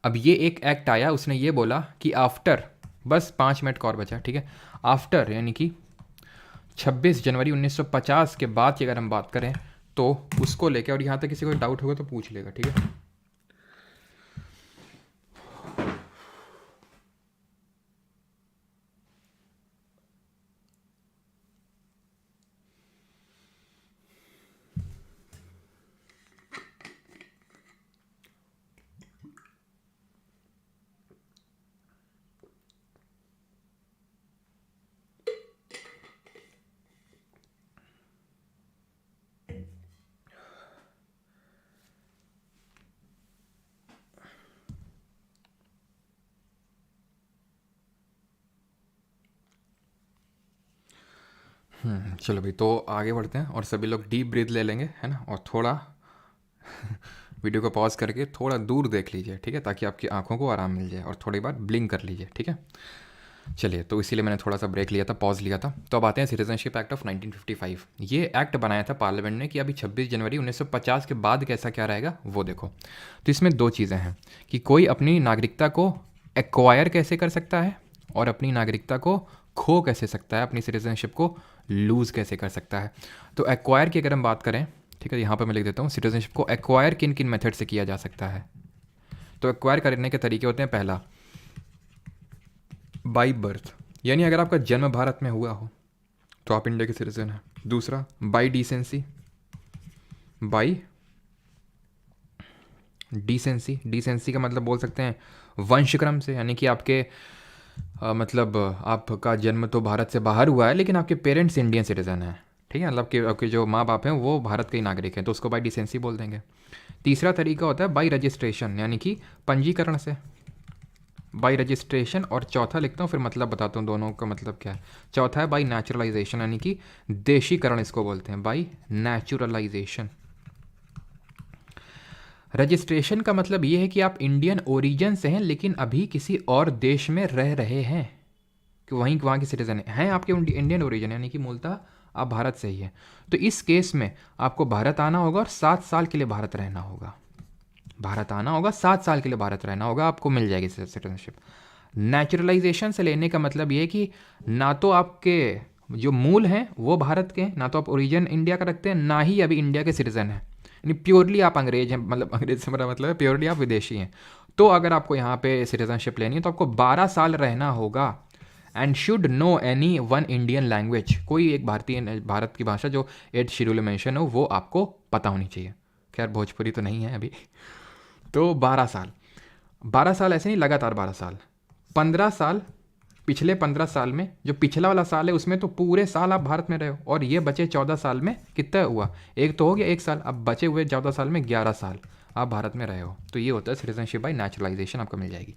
अब ये एक एक्ट आया, उसने ये बोला कि आफ्टर, बस 5 मिनट का और बचा, ठीक है, आफ्टर यानी कि 26 जनवरी 1950 के बाद की अगर हम बात करें तो उसको लेके, और यहाँ तक किसी को डाउट होगा तो पूछ लेगा, ठीक है। चलो भाई, तो आगे बढ़ते हैं और सभी लोग डीप ब्रीथ ले लेंगे, है ना, और थोड़ा वीडियो को पॉज करके थोड़ा दूर देख लीजिए, ठीक है, ताकि आपकी आंखों को आराम मिल जाए, और थोड़ी बार ब्लिंक कर लीजिए, ठीक है। चलिए, तो इसीलिए मैंने थोड़ा सा ब्रेक लिया था, पॉज लिया था। तो अब आते हैं सिटीजनशिप एक्ट ऑफ 1955। ये एक्ट बनाया था पार्लियामेंट ने कि अभी 26 जनवरी 1950 के बाद कैसा क्या रहेगा वो देखो। तो इसमें 2 चीज़ें हैं कि कोई अपनी नागरिकता को एक्वायर कैसे कर सकता है और अपनी नागरिकता को खो कैसे सकता है, अपनी सिटीजनशिप को लूज़ कैसे कर सकता है। तो एक्वायर की अगर हम बात करें, ठीक है, यहाँ पर मैं लिख देता हूँ, सिटीजनशिप को एक्वायर किन किन मेथड से किया जा सकता है। तो एक्वायर करने के तरीके होते हैं, पहला बाई बर्थ, यानी अगर आपका जन्म भारत में हुआ हो तो आप इंडिया के सिटीजन हैं। दूसरा by decency, by decency, decency का मतलब बोल सकते हैं वंशक्रम से, यानी कि आपके मतलब आपका जन्म तो भारत से बाहर हुआ है लेकिन आपके पेरेंट्स इंडियन सिटीज़न हैं, ठीक है, मतलब कि आपके जो माँ बाप हैं वो भारत के ही नागरिक हैं, तो उसको बाई डिसेंसी बोल देंगे। तीसरा तरीका होता है बाई रजिस्ट्रेशन, यानी कि पंजीकरण से, बाई रजिस्ट्रेशन। और चौथा लिखता हूँ फिर मतलब बताता हूँ दोनों का मतलब क्या है। चौथा है बाई नेचुरलाइजेशन, यानी कि देशीकरण इसको बोलते हैं, बाई नेचुरलाइजेशन। रजिस्ट्रेशन का मतलब ये है कि आप इंडियन ओरिजिन से हैं लेकिन अभी किसी और देश में रह रहे हैं, कि वहाँ के सिटीजन हैं, आपके इंडियन ओरिजिन, यानी कि मूलतः आप भारत से ही हैं। तो इस केस में आपको भारत आना होगा और 7 साल के लिए भारत रहना होगा, भारत आना होगा, 7 साल के लिए भारत रहना होगा, आपको मिल जाएगी सिटीजनशिप। नेचुरलाइजेशन से लेने का मतलब ये है कि ना तो आपके जो मूल हैं वो भारत के हैं, ना तो आप ओरिजिन इंडिया का रखते हैं, ना ही अभी इंडिया के सिटीजन हैं, यानी प्योरली आप अंग्रेज हैं, मतलब अंग्रेज से मेरा मतलब है प्योरली आप विदेशी हैं। तो अगर आपको यहाँ पे सिटीजनशिप लेनी है तो आपको 12 साल रहना होगा, and should know any one Indian language, कोई एक भारत की भाषा जो 8th शेड्यूल में मेंशन हो वो आपको पता होनी चाहिए। खैर भोजपुरी तो नहीं है अभी। तो 12 साल, 12 साल ऐसे नहीं लगातार 12 साल, 15 साल, पिछले 15 साल में जो पिछला वाला साल है उसमें तो पूरे साल आप भारत में रहे हो, और ये बचे 14 साल में कितना हुआ, एक तो हो गया 1 साल, अब बचे हुए 14 साल में 11 साल आप भारत में रहे हो। तो ये होता है सिटीजनशिप बाई नेचुरलाइजेशन, आपको मिल जाएगी।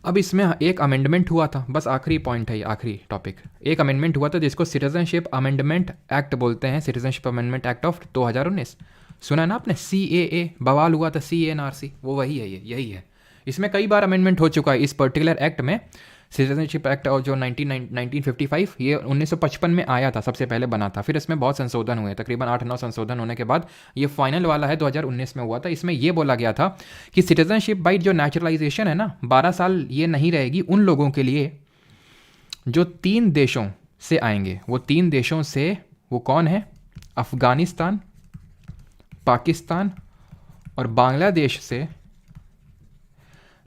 अब इसमें एक अमेंडमेंट हुआ था, बस आखिरी पॉइंट है ये, आखिरी टॉपिक, एक अमेंडमेंट हुआ था जिसको सिटीजनशिप अमेंडमेंट एक्ट बोलते हैं, सिटीजनशिप अमेंडमेंट एक्ट ऑफ 2019। सुना ना आपने, CAA बवाल हुआ था, CANRC, वो वही है, ये यही है। इसमें कई बार अमेंडमेंट हो चुका है इस पर्टिकुलर एक्ट में, सिटीजनशिप एक्ट और जो 1955, ये 1955 में आया था, सबसे पहले बना था, फिर इसमें बहुत संशोधन हुए, तकरीबन 8-9 संशोधन होने के बाद ये फाइनल वाला है 2019 में हुआ था। इसमें ये बोला गया था कि सिटीजनशिप बाई जो नेचुरलाइजेशन है ना, 12 साल ये नहीं रहेगी उन लोगों के लिए जो 3 देशों से आएंगे। वो 3 देशों से वो कौन है, अफगानिस्तान, पाकिस्तान और बांग्लादेश से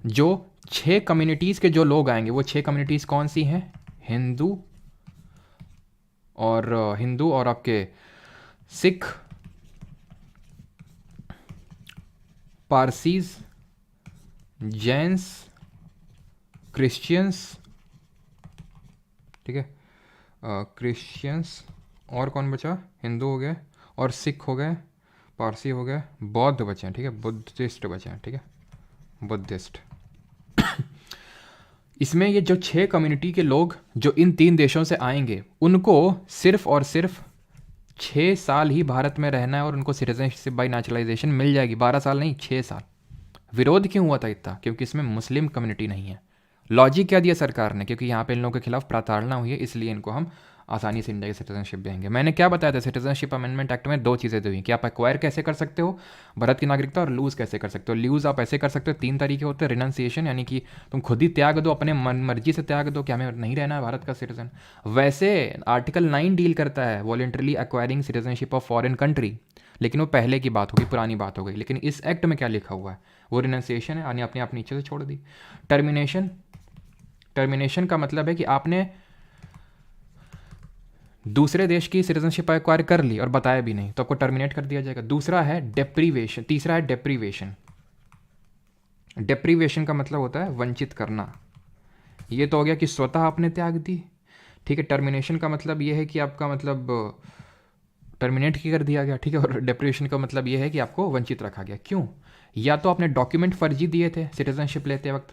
जो 6 कम्युनिटीज़ के जो लोग आएंगे। वो 6 कम्युनिटीज़ कौन सी हैं, हिंदू और आपके सिख, पारसीज, जैन्स, क्रिश्चियंस, ठीक है, क्रिश्चियंस, और कौन बचा, हिंदू हो गया, और सिख हो गए, पारसी हो गए, बौद्ध बचे हैं, ठीक है, बुद्धिस्ट बचे हैं, ठीक है, बुद्धिस्ट। इसमें ये जो 6 कम्युनिटी के लोग जो इन 3 देशों से आएंगे उनको सिर्फ और सिर्फ 6 साल ही भारत में रहना है और उनको सिटीजनशिप बाई नेचुरलाइजेशन मिल जाएगी। 12 साल नहीं, 6 साल। विरोध क्यों हुआ था इतना? क्योंकि इसमें मुस्लिम कम्युनिटी नहीं है। लॉजिक क्या दिया सरकार ने? क्योंकि यहाँ पे इन लोगों के खिलाफ प्रताड़ना हुई है, इसलिए इनको हम आसानी से इंडिया की सिटीजनशिप देंगे। मैंने क्या बताया था सिटीजनशिप अमेंडमेंट एक्ट में? 2 चीज़ें दी हुई कि आप एक्वायर कैसे कर सकते हो भारत की नागरिकता, और लूज़ कैसे कर सकते हो। लूज़ आप ऐसे कर सकते हो, 3 तरीके होते हैं। रिनाउंसिएशन, यानी कि तुम खुद ही त्याग दो, अपने मन मर्जी से त्याग दो कि हमें नहीं रहना है भारत का सिटीजन। वैसे आर्टिकल 9 डील करता है voluntarily acquiring citizenship of foreign country, लेकिन वो पहले की बात होगी, पुरानी बात हो गई। लेकिन इस एक्ट में क्या लिखा हुआ है? वो रिनाउंसिएशन है, यानी अपने आप नीचे से छोड़ दी। टर्मिनेशन, टर्मिनेशन का मतलब है कि आपने दूसरे देश की सिटीजनशिप एक्वायर कर ली और बताया भी नहीं, तो आपको टर्मिनेट कर दिया जाएगा। दूसरा है डेप्रीवेशन, तीसरा है डेप्रीवेशन। डेप्रीवेशन का मतलब होता है वंचित करना। ये तो हो गया कि स्वतः आपने त्याग दी, ठीक है। टर्मिनेशन का मतलब ये है कि आपका मतलब टर्मिनेट कर दिया गया, ठीक है। और डेप्रीवेशन का मतलब ये है कि आपको वंचित रखा गया। क्यों? या तो आपने डॉक्यूमेंट फर्जी दिए थे सिटीजनशिप लेते वक्त,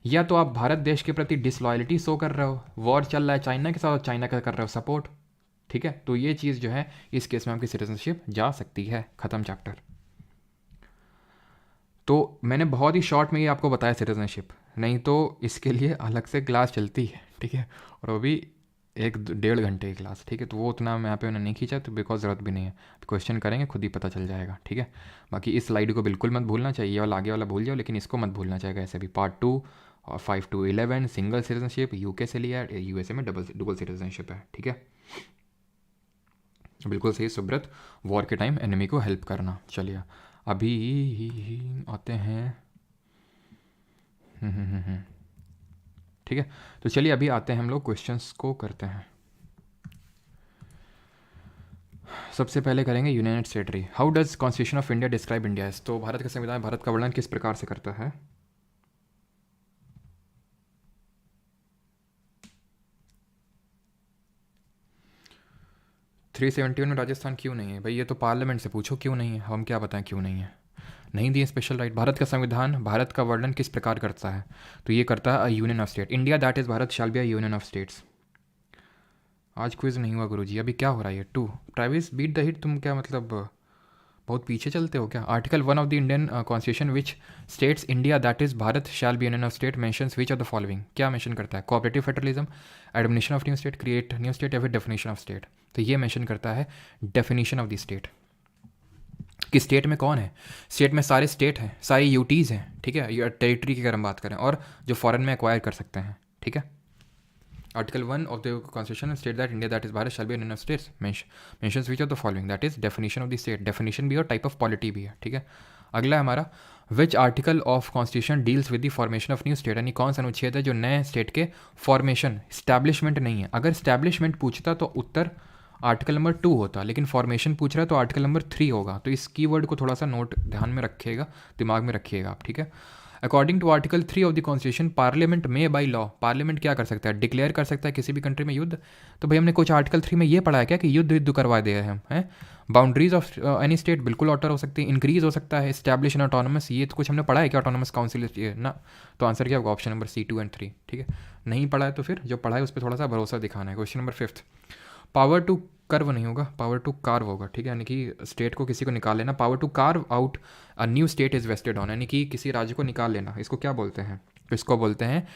या तो आप भारत देश के प्रति डिसलॉयल्टी शो कर रहे हो, वॉर चल रहा है चाइना के साथ, चाइना का कर रहे हो सपोर्ट, ठीक है। तो ये चीज़ जो है इस केस में आपकी सिटीजनशिप जा सकती है। ख़त्म चैप्टर। तो मैंने बहुत ही शॉर्ट में ये आपको बताया सिटीजनशिप, नहीं तो इसके लिए अलग से क्लास चलती है, ठीक है, और वो भी 1-1.5 घंटे की क्लास, ठीक है। तो वो उतना मैं यहाँ पे नहीं खींचा, तो बिकॉज ज़रूरत भी नहीं है। क्वेश्चन करेंगे खुद ही पता चल जाएगा, ठीक है। बाकी इस स्लाइड को बिल्कुल मत भूलना चाहिए, वाला आगे वाला भूल जाओ, लेकिन इसको मत भूलना चाहिए। ऐसे भी पार्ट 2 और 5 to 11 सिंगल सिटीजनशिप, यूके से लिया है, यूएसए में डबल सिटीजनशिप है, ठीक है। बिल्कुल सही सुब्रत, वॉर के टाइम एनिमी को हेल्प करना। चलिए अभी आते हैं, ठीक है। तो चलिए अभी आते हैं हम लोग क्वेश्चंस को करते हैं। सबसे पहले करेंगे united states. How does constitution of India describe India as? तो भारत का संविधान भारत का वर्णन किस प्रकार से करता है? थ्री 371 में राजस्थान क्यों नहीं है? भाई ये तो पार्लियामेंट से पूछो क्यों नहीं है, हम क्या बताएं क्यों नहीं है। नहीं दिए स्पेशल राइट। भारत का संविधान भारत का वर्णन किस प्रकार करता है? तो ये करता है a union of state. India that is Bharat shall be a union of states. आज क्विज नहीं हुआ गुरुजी, अभी क्या हो रहा है? 2 ट्रेविस बीट द हिट। तुम क्या मतलब बहुत पीछे चलते हो क्या? Article 1 of the Indian constitution which states India that is Bharat shall be union of state mentions which of the following. क्या मेंशन करता है? Cooperative federalism, administration of new state, create new state, या फिर डेफिनेशन ऑफ स्टेट। तो ये mention करता है definition of the state, कि स्टेट में कौन है। स्टेट में सारे स्टेट हैं, सारी यूटीज़ हैं, ठीक है। ये टेरिटरी की अगर हम बात करें, और जो फॉरेन में एक्वायर कर सकते हैं, ठीक है। Article 1 of the constitution state that India that is Bharat shall be union of states mentions which of the following, that is definition of the state. Definition भी और टाइप ऑफ पॉलिटी भी है, ठीक है। अगला है हमारा which article of constitution deals with the formation of new state, यानी कौन सा अनुच्छेद है जो नए स्टेट के फॉर्मेशन, स्टैब्लिशमेंट नहीं है। अगर स्टैब्लिशमेंट पूछता तो उत्तर आर्टिकल नंबर 2 होता, लेकिन फॉर्मेशन पूछ रहा है तो आर्टिकल नंबर 3 होगा। तो इस कीवर्ड को थोड़ा सा नोट ध्यान में रखिएगा, दिमाग में रखिएगा आप, ठीक है। According to article 3 of the constitution parliament में बाई लॉ, पार्लियामेंट क्या कर सकता है? डिक्लेयर कर सकता है किसी भी कंट्री में युद्ध। तो भाई हमने कुछ आर्टिकल 3 में ये पढ़ा है क्या कि युद्ध करवा दिया है हम, हैं? बाउंड्रीज ऑफ एनी स्टेट बिल्कुल ऑल्टर हो सकती है, इंक्रीज हो सकता है। एस्टैब्लिश एन ऑटोनमस, ये तो कुछ हमने पढ़ा है क्या? ऑटोनमस काउंसिल ना। तो आंसर क्या होगा? ऑप्शन नंबर C 2 and 3, ठीक है। नहीं पढ़ा है तो फिर जो पढ़ा है उस पर थोड़ा सा भरोसा दिखाना है। Question number 5, power to curve नहीं होगा, पावर टू कार्व होगा, ठीक है। यानी कि स्टेट को किसी को निकाल लेना। Power to carve out a new state is vested on, यानी कि किसी राज्य को निकाल लेना। इसको क्या बोलते हैं? इसको बोलते हैं,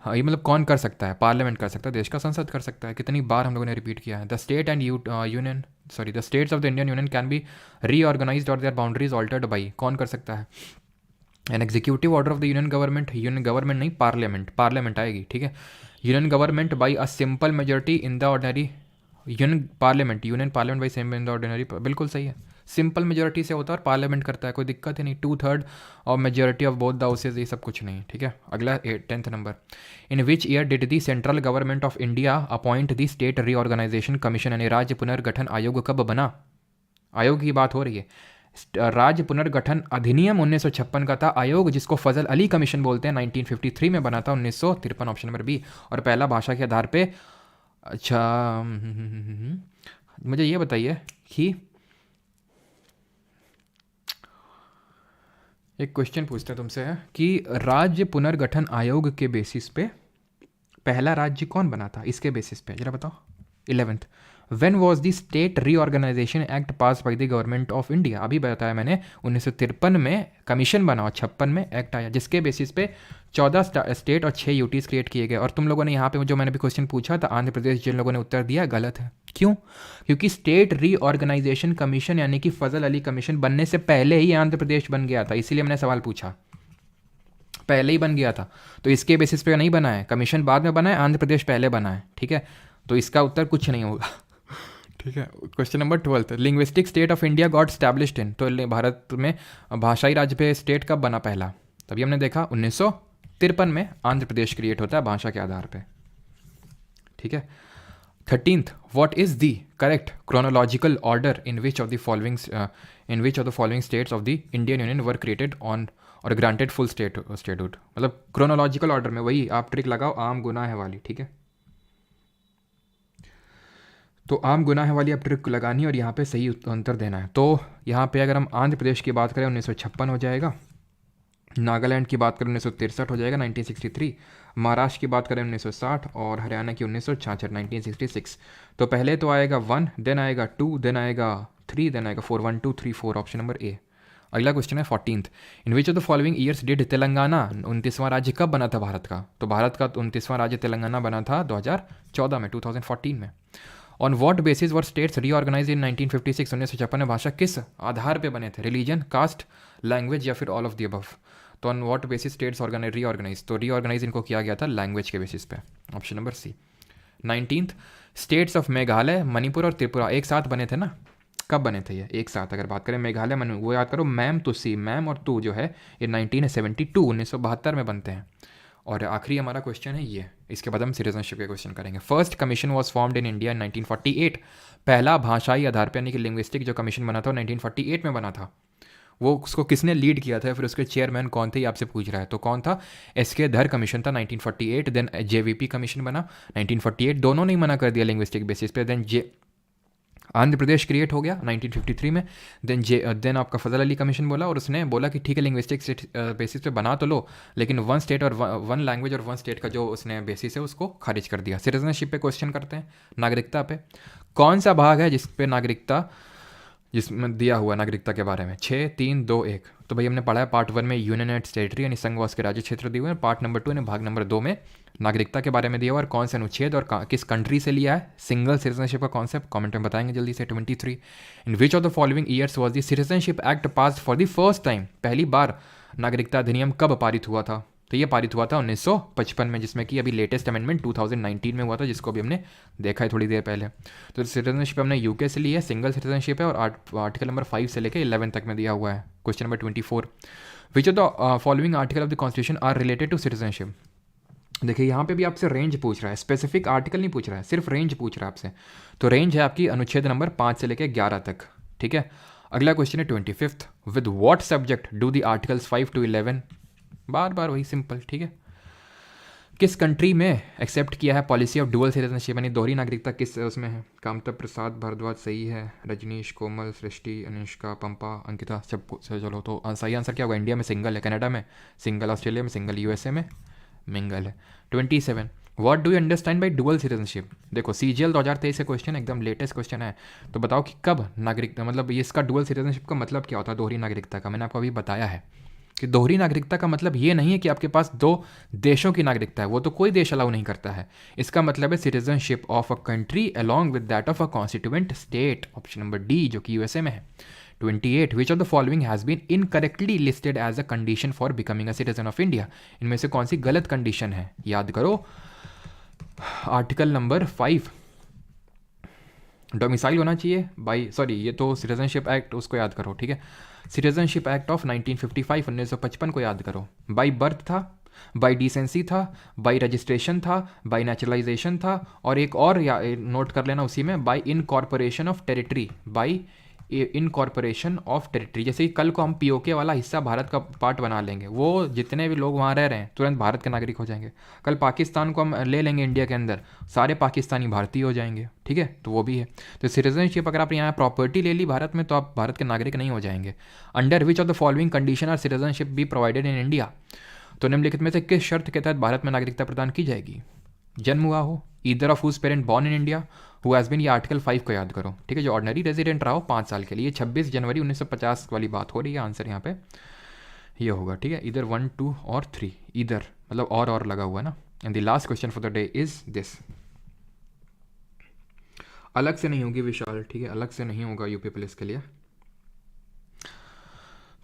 हाँ, ये मतलब कौन कर सकता है? पार्लियामेंट कर सकता है, देश का संसद कर सकता है। कितनी बार हम लोगों ने रिपीट किया है। The state and union, sorry, the states of the Indian union can be reorganised और देयर बाउंड्रीज ऑल्टर्ड बाई, कौन कर सकता है? An executive order of the union government, union government नहीं, पार्लियामेंट, पार्लियामेंट आएगी, ठीक है। Union government by a simple majority in the ordinary, union parliament by same in the ordinary, बिल्कुल सही है। सिंपल मेजोरिटी से होता है और पार्लियामेंट करता है, कोई दिक्कत ही नहीं। 2/3 और majority of both the houses, ये सब कुछ नहीं, ठीक है। अगला 10th नंबर, in which year did the central government of India appoint the state reorganisation commission, यानी राज्य पुनर्गठन आयोग कब बना? आयोग की बात हो रही है। राज्य पुनर्गठन अधिनियम 1956 का था। आयोग जिसको फजल अली कमीशन बोलते हैं 1953 में बना था, 1953, ऑप्शन नंबर बी। और पहला भाषा के आधार पे। अच्छा मुझे ये बताइए कि एक क्वेश्चन पूछते हैं तुमसे है कि राज्य पुनर्गठन आयोग के बेसिस पे पहला राज्य कौन बना था, इसके बेसिस पे जरा बताओ। 11th, when was the state reorganisation act pass by the government of India. अभी बताया मैंने 1953 में कमीशन बना और 56 में एक्ट आया, जिसके बेसिस पे 14 स्टेट और 6 यूटीज क्रिएट किए गए। और तुम लोगों ने यहाँ पे जो मैंने भी क्वेश्चन पूछा था आंध्र प्रदेश, जिन लोगों ने उत्तर दिया गलत है। क्यों? क्योंकि स्टेट रीऑर्गेनाइजेशन कमीशन यानी कि फजल अली कमीशन बनने से पहले ही आंध्र प्रदेश बन गया था, इसीलिए मैंने सवाल पूछा, पहले ही बन गया था। तो इसके बेसिस पे नहीं बना है, कमीशन बाद में बना है, आंध्र प्रदेश पहले बना है, ठीक है। तो इसका उत्तर कुछ नहीं होगा, ठीक है। Question number 12, linguistic state of India got established इन। तो भारत में भाषाई राज्य पे स्टेट कब बना पहला? तभी हमने देखा 1953 में आंध्र प्रदेश क्रिएट होता है भाषा के आधार पे, ठीक है। 13th, what is the correct chronological order in which of the following states of the Indian union were created on और ग्रांटेड फुल स्टेटहुड। मतलब क्रोनोलॉजिकल ऑर्डर में वही आप ट्रिक लगाओ, आम गुनाह है वाली, ठीक है। तो आम गुनाह वाली आप ट्रिक लगानी है और यहाँ पे सही उत्तर देना है। तो यहाँ पे अगर हम आंध्र प्रदेश की बात करें 1956 हो जाएगा, नागालैंड की बात करें 1963 हो जाएगा 1963, महाराष्ट्र की बात करें 1960 और हरियाणा की 1966 1966। तो पहले तो आएगा 1, देन आएगा 2, देन आएगा 3, देन आएगा 4, 1 2 3 4, ऑप्शन नंबर ए। अगला क्वेश्चन है 14th, in which of the following years did Telangana 29वां राज्य कब बना था भारत का? तो भारत का 29वां राज्य तेलंगाना बना था 2014 में, 2014 में। On what basis were states reorganise in 1956, 1956 में भाषा किस आधार पे बने थे? रिलीजन, कास्ट, लैंग्वेज या फिर ऑल ऑफ द अबव? तो on what basis states reorganise? तो रीऑर्गेनाइज इनको किया गया था लैंग्वेज के बेसिस पे, option number C. 19th, states of Meghalaya, Manipur और त्रिपुरा एक साथ बने थे ना? कब बने थे ये एक साथ? अगर बात करें मेघालय मणिपुर, वो याद करो, मैम तुसी, मैम और तू जो है ये 1972 1972 में बनते हैं। और आखिरी हमारा क्वेश्चन है ये, इसके बाद हम सिटीजनशिप के क्वेश्चन करेंगे। First commission was formed in India in 1948। पहला भाषाई आधार पर यानी कि लिंग्विस्टिक जो कमीशन बना था 1948 में बना था। वो उसको किसने लीड किया था, फिर उसके चेयरमैन कौन थे, ये आपसे पूछ रहा है। तो कौन था? एस.के. धर कमीशन था 1948, देन जेवीपी कमीशन बना 1948, दोनों ने मना कर दिया लिंग्विस्टिक बेसिस पे। देन आंध्र प्रदेश क्रिएट हो गया 1953 में। देन आपका फजल अली कमीशन बोला और उसने बोला कि ठीक है लिंग्विस्टिक बेसिस पे बना तो लो, लेकिन वन स्टेट और वन लैंग्वेज और वन स्टेट का जो उसने बेसिस है उसको खारिज कर दिया। सिटीजनशिप पे क्वेश्चन करते हैं, नागरिकता पे। कौन सा भाग है जिस पे नागरिकता, जिसमें दिया हुआ नागरिकता के बारे में? 6 3 2 1। तो भाई हमने पढ़ा है पार्ट 1 में यूनियन टेरिटरी यानी संघवास के राज्य क्षेत्र दिए हुए हैं, पार्ट नंबर 2 ने भाग नंबर 2 में नागरिकता के बारे में दिया हुआ और कौन से अनुच्छेद और किस कंट्री से लिया है सिंगल सिटीजनशिप का कॉन्सेप्ट, कमेंट में बताएंगे जल्दी से। 23, in which of the following years was the citizenship act pass for the first time. पहली बार नागरिकता अधिनियम कब पारित हुआ था? तो ये पारित हुआ था 1955 में, जिसमें कि अभी लेटेस्ट अमेंडमेंट 2019 में हुआ था, जिसको भी हमने देखा है थोड़ी देर पहले। तो सिटीजनशिप हमने यूके से ली है, सिंगल सिटीजनशिप है और आर्टिकल नंबर 5 से लेकर 11 तक में दिया हुआ है। Question number 24, which of the following article of the constitution are related to citizenship. देखिए यहाँ पे भी आपसे रेंज पूछ रहा है, स्पेसिफिक आर्टिकल नहीं पूछ रहा है, सिर्फ रेंज पूछ रहा है आपसे। तो रेंज है आपकी अनुच्छेद नंबर 5 से लेकर 11 तक, ठीक है। अगला क्वेश्चन है 25th, with what subject do the articles 5 to 11, बार बार वही सिंपल, ठीक है। किस कंट्री में एक्सेप्ट किया है पॉलिसी ऑफ डुअल सिटीजनशिप यानी दोहरी नागरिकता, किस उसमें है? कामता प्रसाद भारद्वाज सही है, रजनीश, कोमल, सृष्टि, अनुष्का, पंपा, अंकिता, सब चलो। तो सही आंसर क्या होगा? इंडिया में सिंगल है, कनाडा में सिंगल, ऑस्ट्रेलिया में सिंगल, यूएसए में मिंगल है। 27, what do you understand by dual citizenship? देखो CGL 2023 से क्वेश्चन एकदम लेटेस्ट क्वेश्चन है। तो बताओ कि कब नागरिकता, मतलब ये इसका डुअल सिटीजनशिप का मतलब क्या होता है दोहरी नागरिकता का? मैंने आपको अभी बताया है कि दोहरी नागरिकता का मतलब ये नहीं है कि आपके पास 2 देशों की नागरिकता है, वो तो कोई देश अलाउ नहीं करता है। इसका मतलब है citizenship of a country along with that of a constituent state, option number D, जो कि यूएसए में है। 28, which of the following has been incorrectly listed as a condition for becoming a citizen of India. इनमें से कौन सी गलत condition है? याद करो, आर्टिकल नंबर 5 डोमिसाइल होना चाहिए बाई, सॉरी ये तो सिटीजनशिप एक्ट, उसको याद करो, ठीक है। सिटीजनशिप एक्ट ऑफ 1955 1955 को याद करो। बाई बर्थ था, बाई डिसेंसी था, बाई रजिस्ट्रेशन था, बाई नेचुरलाइजेशन था और एक और या नोट कर लेना उसी में, by incorporation of territory, by incorporation of territory. जैसे कि कल को हम पीओके वाला हिस्सा भारत का पार्ट बना लेंगे, वो जितने भी लोग वहाँ रह रहे हैं तुरंत भारत के नागरिक हो जाएंगे। कल पाकिस्तान को हम ले लेंगे इंडिया के अंदर, सारे पाकिस्तानी भारतीय हो जाएंगे, ठीक है, तो वो भी है। तो सिटीजनशिप अगर आप यहाँ प्रॉपर्टी ले ली भारत में तो आप भारत के नागरिक नहीं हो जाएंगे। Under which of the following condition are citizenship be provided in India, तो निम्नलिखित में से किस शर्त के तहत भारत में नागरिकता प्रदान की जाएगी? जन्म हुआ हो, either of whose parent born in India, who has been, ये आर्टिकल 5 को याद करो, ठीक है, जो ऑर्डिनरी रेजिडेंट रहा हो 5 साल के लिए। 26 जनवरी 1950 वाली बात हो रही है, आंसर यहाँ पे ये होगा, ठीक है, इधर 1 2 और 3, इधर मतलब और लगा हुआ है ना। And the last question for the day is this, अलग से नहीं होगी विशाल, ठीक है, अलग से नहीं होगा यूपी पुलिस के लिए।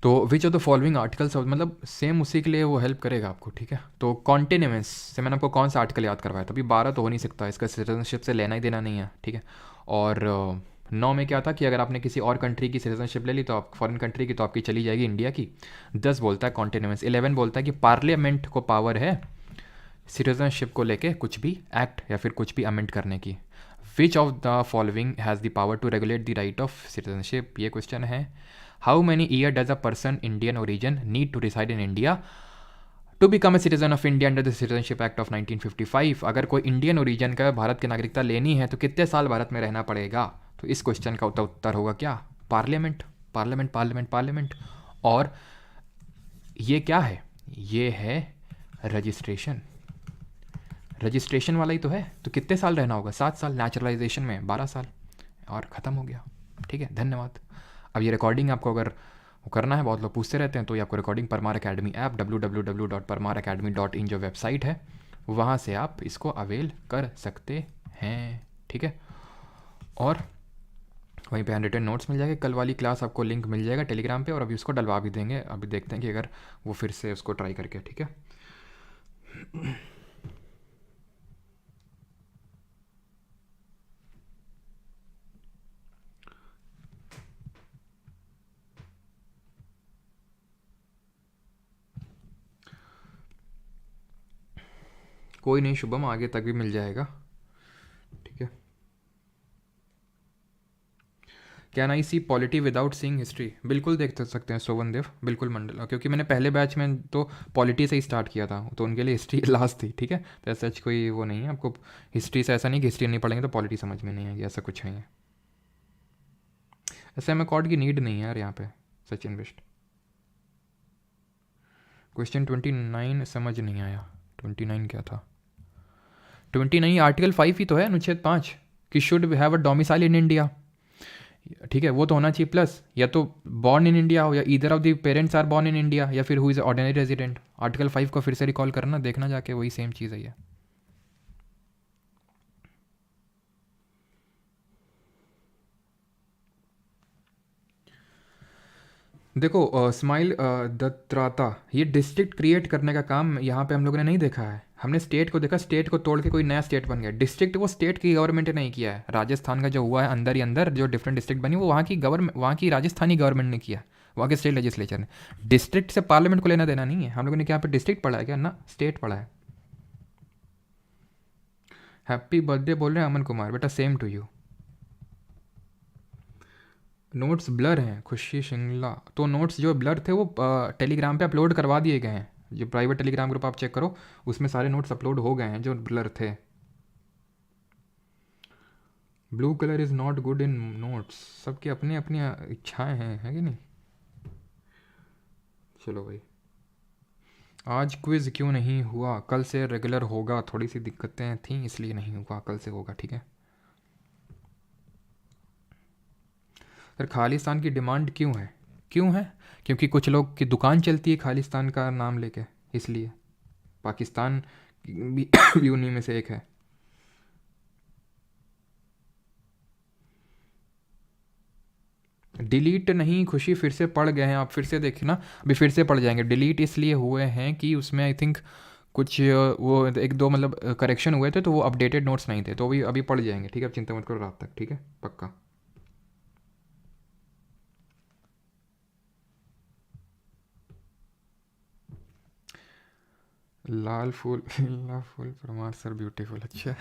तो विच ऑफ द फॉलोइंग आर्टिकल्स, मतलब सेम उसी के लिए वो हेल्प करेगा आपको, ठीक है। तो कॉन्टिन्यूएंस से मैंने आपको कौन सा आर्टिकल याद करवाया था? अभी 12 तो हो नहीं सकता, इसका सिटीजनशिप से लेना ही देना नहीं है, ठीक है। और 9 में क्या था कि अगर आपने किसी और कंट्री की सिटीजनशिप ले ली तो आप फॉरेन कंट्री की, तो आपकी चली जाएगी इंडिया की। 10 बोलता है कॉन्टिन्यूएंस। 11 बोलता है कि पार्लियामेंट को पावर है सिटीजनशिप को लेके कुछ भी एक्ट या फिर कुछ भी अमेंड करने की। Which of the following has the power to regulate the right of citizenship, ये क्वेश्चन है। How many year does a person Indian origin need to reside in India to become a citizen of India under the citizenship act of 1955? अगर कोई Indian origin का भारत की नागरिकता लेनी है तो कितने साल भारत में रहना पड़ेगा? तो इस क्वेश्चन का उत्तर होगा क्या? Parliament, parliament, parliament, parliament. और ये क्या है? ये है रजिस्ट्रेशन, रजिस्ट्रेशन वाला ही तो है। तो कितने साल रहना होगा? 7 साल, नेचुरलाइजेशन में 12 साल, और ख़त्म हो गया, ठीक है, धन्यवाद। अब ये रिकॉर्डिंग आपको अगर वो करना है, बहुत लोग पूछते रहते हैं, तो ये आपको recording Parmar academy app www.parmaracademy.in जो वेबसाइट है वहाँ से आप इसको अवेल कर सकते हैं, ठीक है। और वहीं पे हैंड रिटन नोट्स मिल जाएंगे, कल वाली क्लास आपको लिंक मिल जाएगा टेलीग्राम पे, और अभी उसको डलवा भी देंगे। अभी देखते हैं कि अगर वो फिर से उसको ट्राई करके, ठीक है। कोई नहीं शुभम, आगे तक भी मिल जाएगा, ठीक है। Can I see polity without seeing history? बिल्कुल देख सकते हैं सोवन देव, बिल्कुल मंडल, क्योंकि मैंने पहले बैच में तो पॉलिटी से ही स्टार्ट किया था, तो उनके लिए हिस्ट्री लास्ट थी, ठीक है। तो ऐसा कोई वो नहीं है आपको हिस्ट्री से, ऐसा नहीं कि हिस्ट्री नहीं पढ़ेंगे तो पॉलिटी समझ में नहीं आएगी, ऐसा कुछ नहीं है। ऐसे में कॉर्ड की नीड नहीं है यार यहाँ पे, सचिन बिस्ट। क्वेश्चन 29 समझ नहीं आया, 29 क्या था? 29 आर्टिकल 5 ही तो है, अनुच्छेद 5, कि should have a domicile in India, ठीक है, वो तो होना चाहिए। प्लस या तो बॉर्न इन इंडिया हो, या either of the parents are born in India, या फिर who is ordinary resident. Article 5 को फिर से रिकॉल करना, देखना जाके, वही सेम चीज़ है ये। देखो स्माइल दत्राता, ये डिस्ट्रिक्ट क्रिएट करने का काम यहाँ पे हम लोगों ने नहीं देखा है। हमने स्टेट को देखा, स्टेट को तोड़ के कोई नया स्टेट बन गया। डिस्ट्रिक्ट वो स्टेट की गवर्नमेंट ने नहीं किया है। राजस्थान का जो हुआ है अंदर ही अंदर जो डिफरेंट डिस्ट्रिक्ट बनी, वो वहाँ की गवर्नमेंट, वहाँ की राजस्थानी गवर्नमेंट ने किया, वहाँ के स्टेट लेजिस्लेचर ने। डिस्ट्रिक्ट से पार्लियामेंट को लेना देना नहीं है। हम लोगों ने क्या पे डिस्ट्रिक्ट पढ़ा है क्या? ना, स्टेट पढ़ा है। हैप्पी बर्थडे बोल रहे हैं अमन कुमार, बेटा same to you. Notes blur हैं, खुशी शिंगला, तो नोट्स जो ब्लर थे वो टेलीग्राम पे अपलोड करवा दिए गए हैं। जो प्राइवेट टेलीग्राम ग्रुप आप चेक करो, उसमें सारे नोट्स अपलोड हो गए हैं जो ब्लर थे। Blue colour is not good in notes, सबकी अपनी अपनी इच्छाएं हैं, है कि नहीं? चलो भाई, आज क्विज़ क्यों नहीं हुआ? कल से रेगुलर होगा, थोड़ी सी दिक्कतें थी इसलिए नहीं हुआ, कल से होगा, ठीक है। सर खालिस्तान की डिमांड क्यों है? क्यों है? क्योंकि कुछ लोग की दुकान चलती है खालिस्तान का नाम लेके, इसलिए। पाकिस्तान भी उन्हीं में से एक है। डिलीट नहीं खुशी, फिर से पढ़ गए हैं आप, फिर से देखना, अभी फिर से पढ़ जाएंगे। डिलीट इसलिए हुए हैं कि उसमें आई थिंक कुछ वो 1-2 मतलब करेक्शन हुए थे, तो वो अपडेटेड नोट्स नहीं थे, तो अभी पढ़ जाएंगे, ठीक है। अब चिंता मत करो रात तक, ठीक है, पक्का। लाल फूल लाल फूल परमार सर ब्यूटीफुल, अच्छा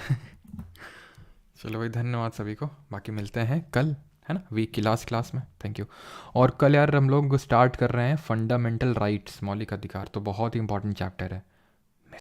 चलो भाई, धन्यवाद सभी को, बाकी मिलते हैं कल। है ना, वीक की लास्ट क्लास में। Thank you. और कल यार हम लोग स्टार्ट कर रहे हैं फंडामेंटल राइट्स, मौलिक अधिकार, तो बहुत ही इंपॉर्टेंट चैप्टर है।